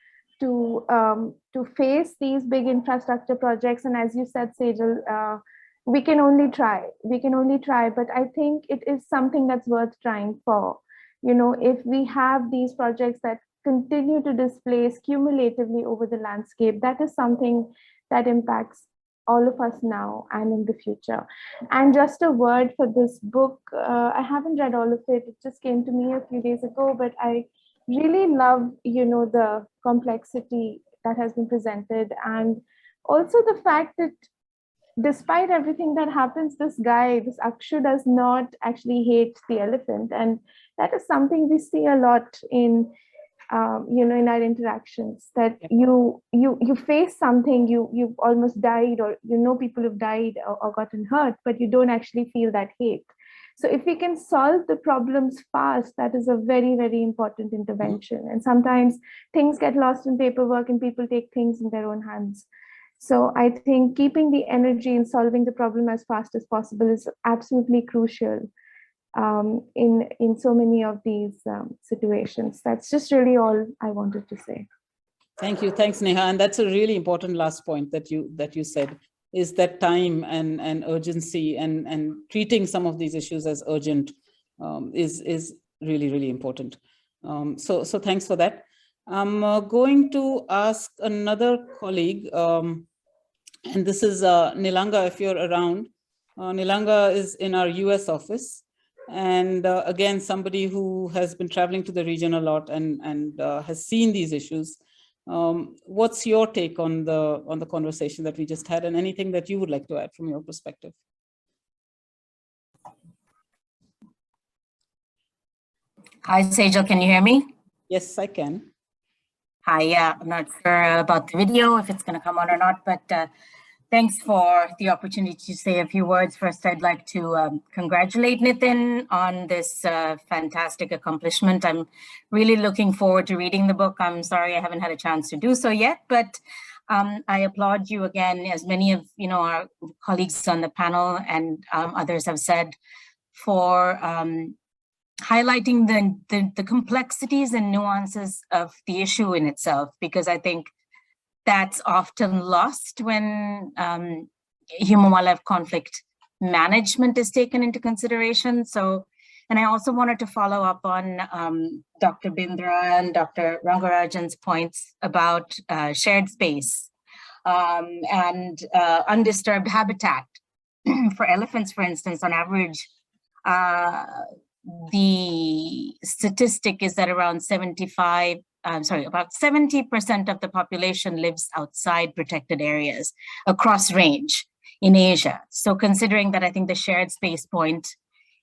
face these big infrastructure projects. And as you said, Sejal, we can only try. But I think it is something that's worth trying for. If we have these projects that continue to displace cumulatively over the landscape, that is something that impacts all of us now and in the future. And just a word for this book, I haven't read all of it. It just came to me a few days ago, but I really love, the complexity that has been presented. And also the fact that despite everything that happens, this Akshu does not actually hate the elephant. And that is something we see a lot in in our interactions, that you face something, you've almost died, or people have died or gotten hurt, but you don't actually feel that hate. So if we can solve the problems fast, that is a very, very important intervention. And sometimes things get lost in paperwork and people take things in their own hands. So I think keeping the energy in solving the problem as fast as possible is absolutely crucial in so many of these situations. That's just really all I wanted to say. Thank you. Thanks, Neha. And that's a really important last point that you said, is that time and urgency and treating some of these issues as urgent is really, really important. So thanks for that. I'm going to ask another colleague, and this is Nilanga, if you're around. Nilanga is in our US office. And again, somebody who has been traveling to the region a lot and has seen these issues. What's your take on the conversation that we just had, and anything that you would like to add from your perspective? Hi, Sejal, can you hear me? Yes, I can. Hi, yeah, I'm not sure about the video, if it's going to come on or not, but thanks for the opportunity to say a few words. First, I'd like to congratulate Nitin on this fantastic accomplishment. I'm really looking forward to reading the book. I'm sorry I haven't had a chance to do so yet, but I applaud you again, as many of our colleagues on the panel and others have said, for highlighting the complexities and nuances of the issue in itself, because I think that's often lost when human-wildlife conflict management is taken into consideration. So, and I also wanted to follow up on Dr. Bindra and Dr. Rangarajan's points about shared space and undisturbed habitat. For elephants, for instance, on average, the statistic is that around about 70% of the population lives outside protected areas across range in Asia. So considering that, I think the shared space point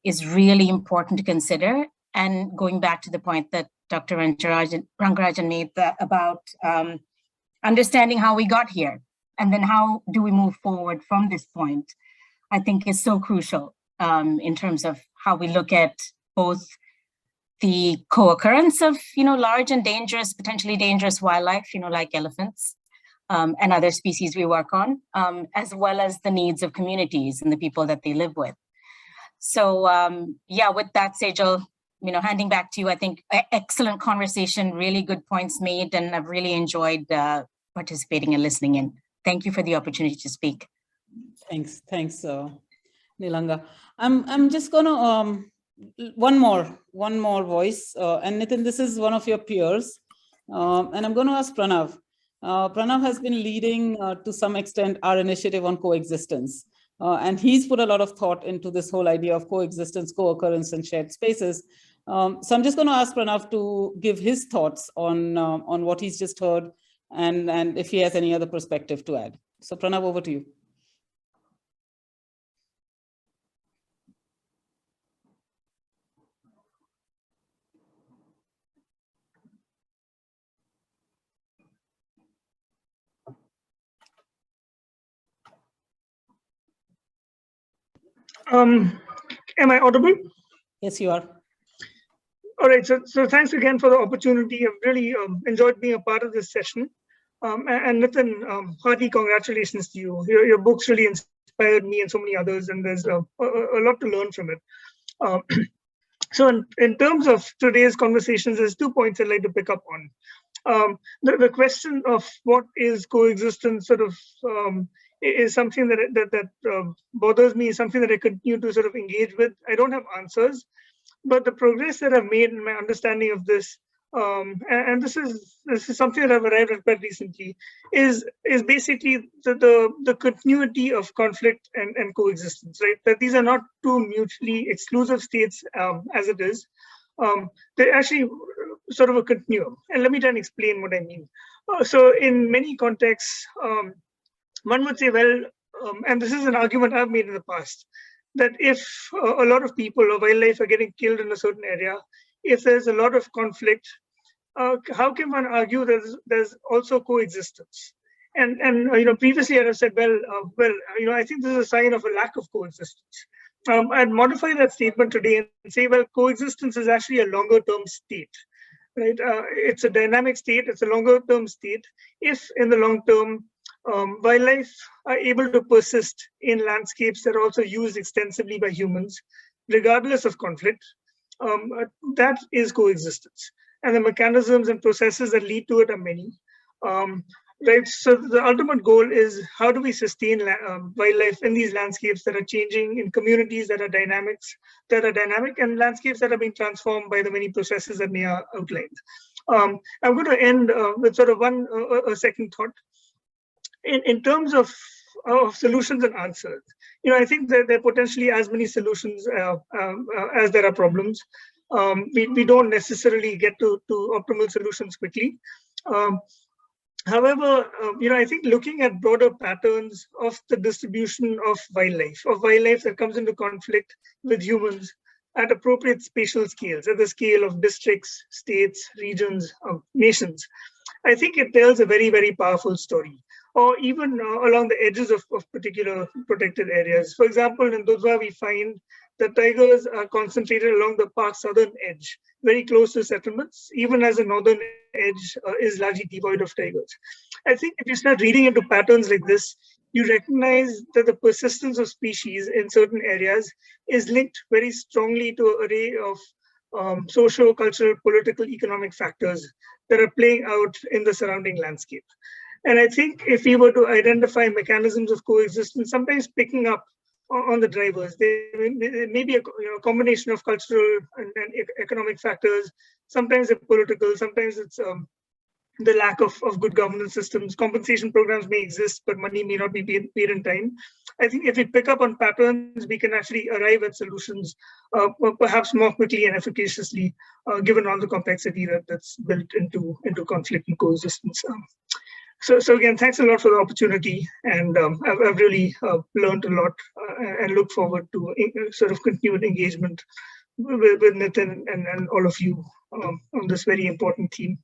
is really important to consider. And going back to the point that Dr. Rangarajan made about understanding how we got here, and then how do we move forward from this point, I think is so crucial in terms of how we look at both the co-occurrence of, large and dangerous, potentially dangerous wildlife, like elephants and other species we work on, as well as the needs of communities and the people that they live with. So yeah, with that, Sejal, handing back to you, I think excellent conversation, really good points made, and I've really enjoyed participating and listening in. Thank you for the opportunity to speak. Thanks, Nilanga. I'm just gonna one more voice, and Nitin, this is one of your peers, and I'm going to ask Pranav. Pranav has been leading to some extent our initiative on coexistence, and he's put a lot of thought into this whole idea of coexistence, co-occurrence, and shared spaces. So I'm just going to ask Pranav to give his thoughts on what he's just heard, and if he has any other perspective to add. So Pranav, over to you. Am I audible? Yes, you are. All right, so thanks again for the opportunity. I've really enjoyed being a part of this session. And Nitin, hearty congratulations to you. Your books really inspired me and so many others, and there's a lot to learn from it. So in terms of today's conversations, there's 2 points I'd like to pick up on. The question of what is coexistence sort of is something that bothers me, is something that I continue to sort of engage with. I don't have answers, but the progress that I've made in my understanding of this, and this is something that I've arrived at quite recently, is basically the continuity of conflict and coexistence, right? That these are not two mutually exclusive states as it is. They're actually sort of a continuum. And let me try and explain what I mean. So in many contexts, one would say, well, and this is an argument I've made in the past, that if a lot of people or wildlife are getting killed in a certain area, if there's a lot of conflict, how can one argue there's also coexistence? And previously I have said, well, I think this is a sign of a lack of coexistence. I'd modify that statement today and say, well, coexistence is actually a longer term state, right? It's a dynamic state, it's a longer term state. If in the long term, wildlife are able to persist in landscapes that are also used extensively by humans, regardless of conflict, that is coexistence. And the mechanisms and processes that lead to it are many. Right. So the ultimate goal is, how do we sustain wildlife in these landscapes that are changing, in communities that are dynamic, and landscapes that are being transformed by the many processes that Nia outlined. I'm going to end with sort of a second thought. In terms of solutions and answers, I think that there are potentially as many solutions as there are problems. We don't necessarily get to optimal solutions quickly. However, I think looking at broader patterns of the distribution of wildlife that comes into conflict with humans at appropriate spatial scales, at the scale of districts, states, regions, nations, I think it tells a very, very powerful story. Or even along the edges of particular protected areas. For example, in Dudhwa, we find that tigers are concentrated along the park's southern edge, very close to settlements, even as the northern edge is largely devoid of tigers. I think if you start reading into patterns like this, you recognize that the persistence of species in certain areas is linked very strongly to an array of social, cultural, political, economic factors that are playing out in the surrounding landscape. And I think if we were to identify mechanisms of coexistence, sometimes picking up on the drivers, there may be a combination of cultural and economic factors. Sometimes they're political, sometimes it's the lack of good governance systems. Compensation programs may exist, but money may not be paid in time. I think if we pick up on patterns, we can actually arrive at solutions perhaps more quickly and efficaciously, given all the complexity that's built into conflict and coexistence. So again, thanks a lot for the opportunity, and I've really learned a lot and look forward to sort of continued engagement with Nitin and all of you on this very important theme.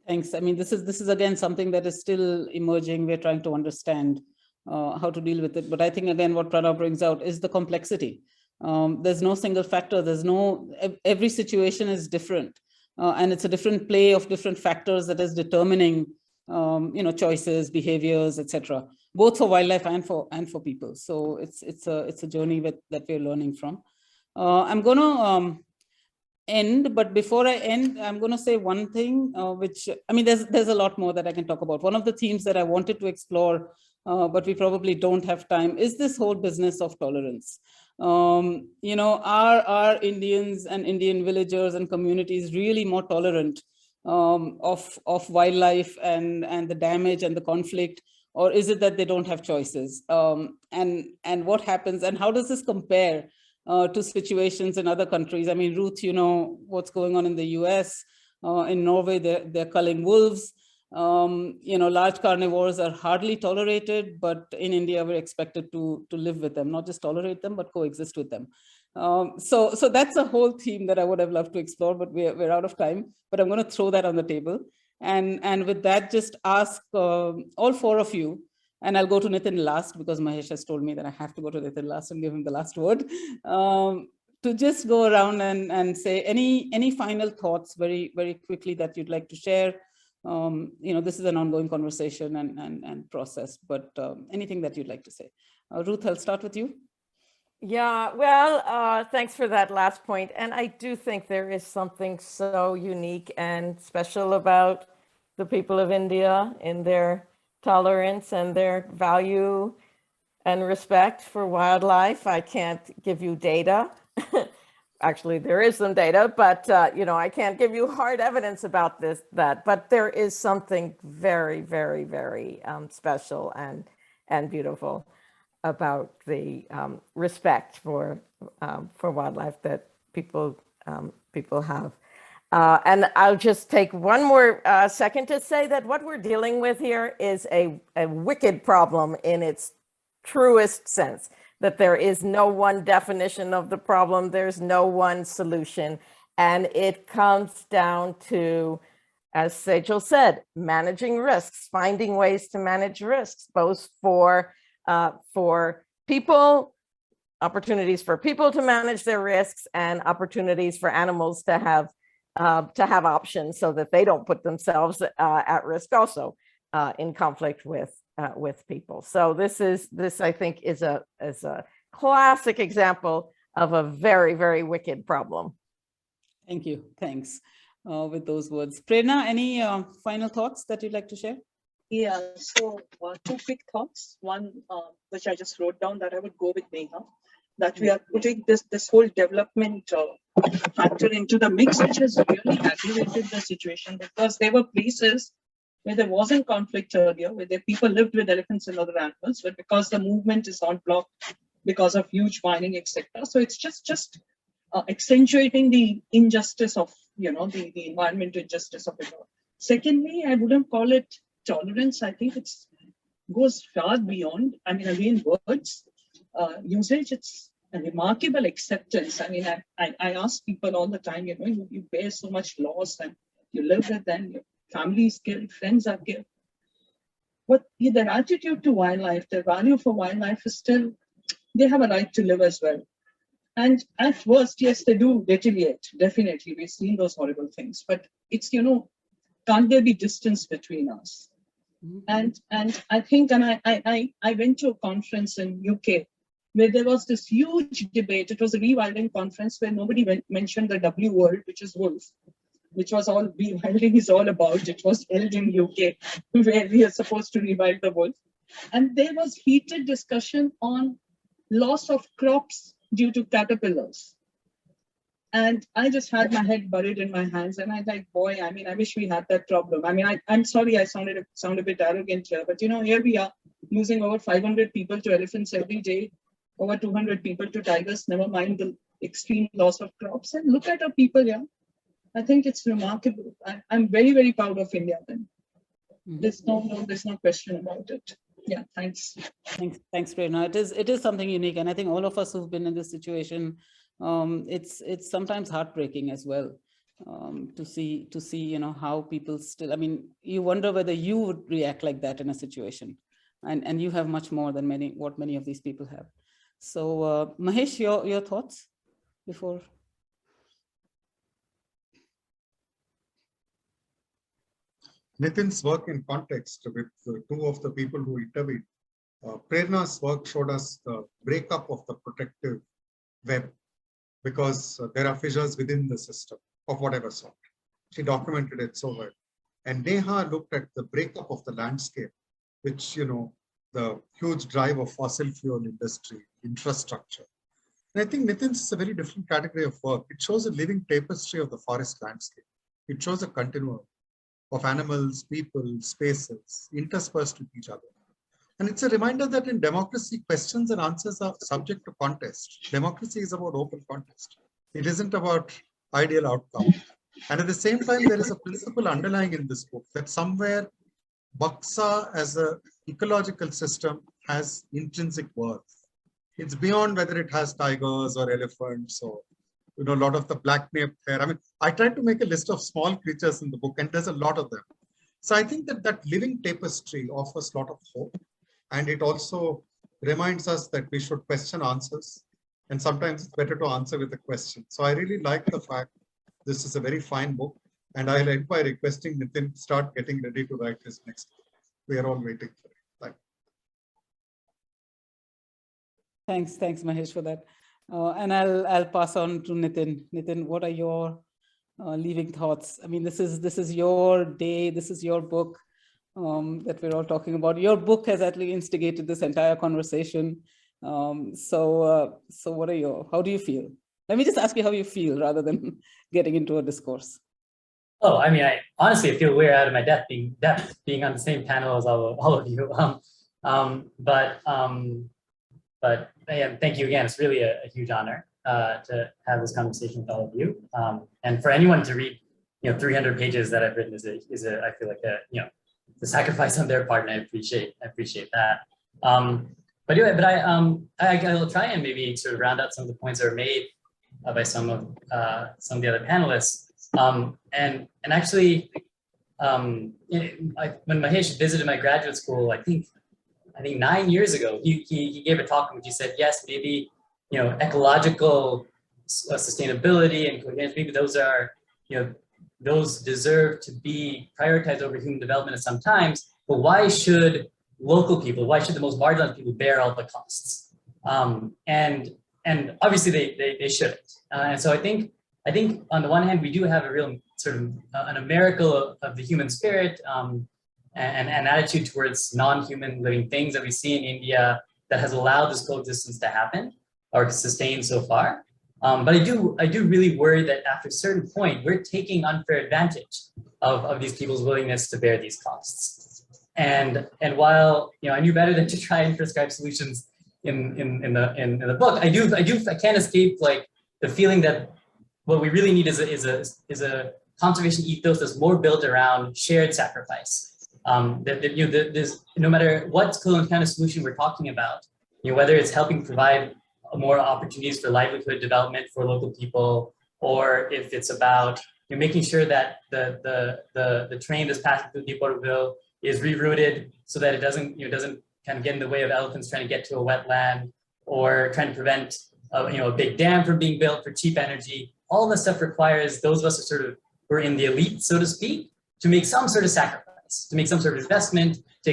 Thanks. I mean, this is again something that is still emerging. We're trying to understand how to deal with it. But I think again, what Prerna brings out is the complexity. There's no single factor. Every situation is different, and it's a different play of different factors that is determining choices, behaviors, etc., both for wildlife and for people. So it's a journey that we're learning from. I'm going to end, but before I end, I'm going to say one thing, which, I mean, there's a lot more that I can talk about. One of the themes that I wanted to explore, but we probably don't have time, is this whole business of tolerance. Are Indians and Indian villagers and communities really more tolerant of wildlife and the damage and the conflict, or is it that they don't have choices? And what happens, and how does this compare to situations in other countries? I mean, Ruth, what's going on in the US, in Norway, they're culling wolves. Large carnivores are hardly tolerated, but in India, we're expected to live with them, not just tolerate them, but coexist with them. So that's a whole theme that I would have loved to explore, but we're out of time. But I'm going to throw that on the table. And with that, just ask all four of you, and I'll go to Nitin last, because Mahesh has told me that I have to go to Nitin last and give him the last word, just go around and say any final thoughts very, very quickly that you'd like to share. This is an ongoing conversation and process, but anything that you'd like to say. Ruth, I'll start with you. Yeah, well, thanks for that last point. And I do think there is something so unique and special about the people of India in their tolerance and their value and respect for wildlife. I can't give you data. Actually, there is some data, but I can't give you hard evidence about that. But there is something very, very, very special and beautiful about the respect for wildlife that people have. And I'll just take one more second to say that what we're dealing with here is a wicked problem in its truest sense, that there is no one definition of the problem, there's no one solution. And it comes down to, as Sejal said, managing risks, finding ways to manage risks, both for people, opportunities for people to manage their risks, and opportunities for animals to have options so that they don't put themselves at risk also in conflict with people. So this I think is a classic example of a very, very wicked problem. Thank you. Thanks. With those words, Prerna, any final thoughts that you'd like to share? Yeah, so two quick thoughts. One, which I just wrote down, that I would go with Neha, that we are putting this whole development factor into the mix, which has really aggravated the situation, because there were places where there wasn't conflict earlier, where the people lived with elephants and other animals, but because the movement is not blocked because of huge mining, etc. So it's just accentuating the injustice of, the environmental injustice of it all. Secondly, I wouldn't call it tolerance. I think it goes far beyond, again, words, usage. It's a remarkable acceptance. I ask people all the time, you bear so much loss and you live with them, your family is killed, friends are killed. But their attitude to wildlife, their value for wildlife is still, they have a right to live as well. And at worst, yes, they do retaliate. Definitely, we've seen those horrible things. But it's, can't there be distance between us? And I think, and I went to a conference in UK where there was this huge debate. It was a rewilding conference where nobody mentioned the W word, which is wolf, which was all rewilding is all about. It was held in UK where we are supposed to rewild the wolf. And there was heated discussion on loss of crops due to caterpillars. And I just had my head buried in my hands, and I like, boy, I wish we had that problem. I'm sorry, I sound a bit arrogant here, but here we are losing over 500 people to elephants every day, over 200 people to tigers, never mind the extreme loss of crops. And look at our people here. I think it's remarkable. I'm very, very proud of India then. There's no question about it. Yeah, thanks. Thanks, Prerna. It is something unique, and I think all of us who've been in this situation, it's sometimes heartbreaking as well, to see how people still. You wonder whether you would react like that in a situation, and you have much more than what many of these people have. So, Mahesh, your thoughts before. Nitin's work in context with two of the people who intervened. Prerna's work showed us the breakup of the protective web, because there are fissures within the system of whatever sort. She documented it so well. And Neha looked at the breakup of the landscape, which, the huge drive of fossil fuel industry, infrastructure. And I think Nitin's is a very different category of work. It shows a living tapestry of the forest landscape. It shows a continuum of animals, people, spaces, interspersed with each other. And it's a reminder that in democracy, questions and answers are subject to contest. Democracy is about open contest. It isn't about ideal outcome. And at the same time, there is a principle underlying in this book that somewhere Buxa as an ecological system has intrinsic worth. It's beyond whether it has tigers or elephants or a lot of the black-naped hare. I tried to make a list of small creatures in the book, and there's a lot of them. So I think that living tapestry offers a lot of hope. And it also reminds us that we should question answers. And sometimes it's better to answer with a question. So I really like the fact this is a very fine book. And I'll end by requesting Nitin start getting ready to write his next book. We are all waiting for it. Thanks, Mahesh, for that. And I'll pass on to Nitin. Nitin, what are your leaving thoughts? I mean, this is your day. This is your book that we're all talking about. Your book has actually instigated this entire conversation. So what are how do you feel? Let me just ask you how you feel rather than getting into a discourse. Oh, I mean, I honestly feel weird out of my depth being on the same panel as all of you. But yeah, thank you again. It's really a huge honor to have this conversation with all of you. And for anyone to read, 300 pages that I've written is I feel like the sacrifice on their part, and I appreciate that. But I'll try and maybe sort of round out some of the points that were made by some of the other panelists. And actually, when Mahesh visited my graduate school, I think 9 years ago, he gave a talk in which he said, yes, maybe, ecological sustainability and coherence, maybe those are, those deserve to be prioritized over human development at some times, but why should local people, why should the most marginalized people bear all the costs? And obviously they shouldn't. And so I think on the one hand, we do have a real sort of an miracle of the human spirit, and an attitude towards non-human living things that we see in India that has allowed this coexistence to happen or sustain so far. But I do really worry that after a certain point, we're taking unfair advantage of these people's willingness to bear these costs. And while I knew better than to try and prescribe solutions in the book, I can't escape like the feeling that what we really need is a conservation ethos that's more built around shared sacrifice. There's no matter what kind of solution we're talking about, whether it's helping provide more opportunities for livelihood development for local people, or if it's about making sure that the train that's passing through Deepwaterville is rerouted so that it doesn't kind of get in the way of elephants trying to get to a wetland, or trying to prevent a big dam from being built for cheap energy. All this stuff requires those of us who are in the elite, so to speak, to make some sort of sacrifice, to make some sort of investment, to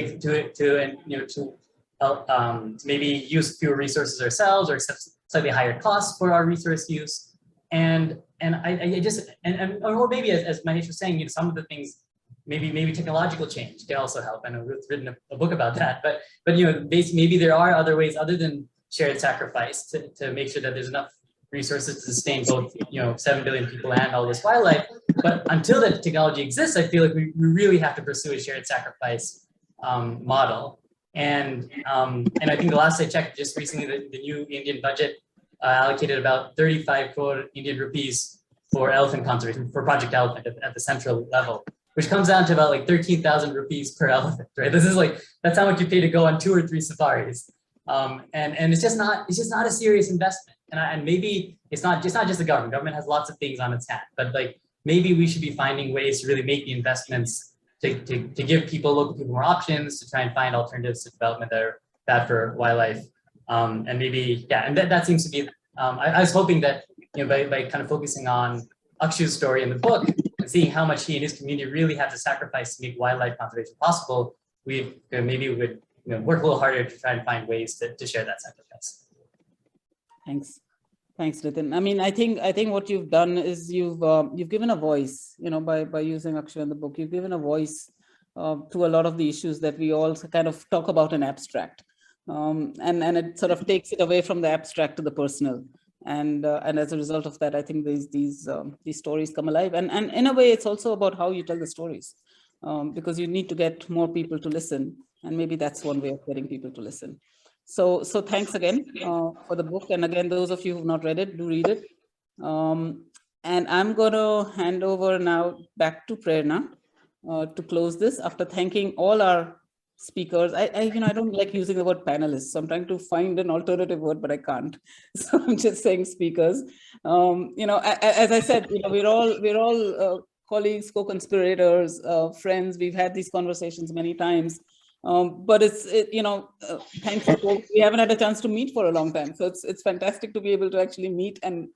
maybe use fewer resources ourselves or accept slightly higher costs for our resource use. And or maybe as Mahesh was saying, some of the things, maybe technological change can also help. I know Ruth's written a book about that, but maybe there are other ways other than shared sacrifice to make sure that there's enough resources to sustain both 7 billion people and all this wildlife. But until that technology exists, I feel like we really have to pursue a shared sacrifice model. And I think the last I checked, just recently, the new Indian budget allocated about 35 crore Indian rupees for elephant conservation, for Project Elephant at the central level, which comes down to about like 13,000 rupees per elephant, right? This is that's how much you pay to go on 2 or 3 safaris. And it's just not a serious investment. And maybe it's not just the government. Government has lots of things on its hand, but maybe we should be finding ways to really make the investments to give local people more options, to try and find alternatives to development that are bad for wildlife. And maybe, and that seems to be, I was hoping that, by kind of focusing on Akshu's story in the book and seeing how much he and his community really have to sacrifice to make wildlife conservation possible, maybe we would work a little harder to try and find ways to share that sacrifice. Thanks, Nitin. I mean, I think what you've done is you've given a voice, by using Akshu in the book, you've given a voice to a lot of the issues that we all kind of talk about in abstract, and it sort of takes it away from the abstract to the personal, and as a result of that, I think these stories come alive, and in a way, it's also about how you tell the stories, because you need to get more people to listen, and maybe that's one way of getting people to listen. So thanks again for the book. And again, those of you who've not read it, do read it. And I'm going to hand over now back to Prerna to close this after thanking all our speakers. I don't like using the word panelists, so I'm trying to find an alternative word, but I can't. So I'm just saying speakers. As I said, we're all colleagues, co-conspirators, friends. We've had these conversations many times. But thanks to COVID, we haven't had a chance to meet for a long time. So it's fantastic to be able to actually meet and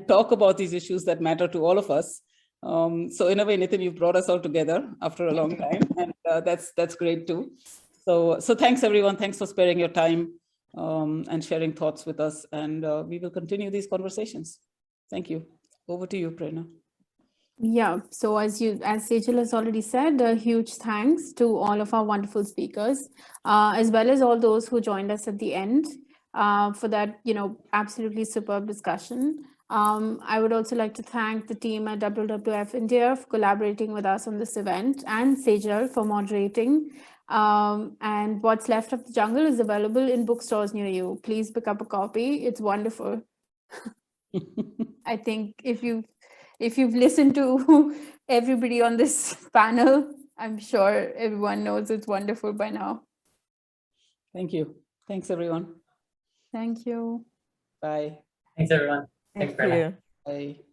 talk about these issues that matter to all of us. So in a way, Nitin, you've brought us all together after a long time, and that's great too. So thanks everyone. Thanks for sparing your time and sharing thoughts with us. And we will continue these conversations. Thank you. Over to you, Prerna. Yeah, so as Sejal has already said, a huge thanks to all of our wonderful speakers, as well as all those who joined us at the end for that, absolutely superb discussion. I would also like to thank the team at WWF India for collaborating with us on this event, and Sejal for moderating. And What's Left of the Jungle is available in bookstores near you. Please pick up a copy. It's wonderful. I think if you've listened to everybody on this panel, I'm sure everyone knows it's wonderful by now. Thank you. Thanks, everyone. Thank you. Bye. Thanks, everyone. Thanks, Prerna. you. Bye.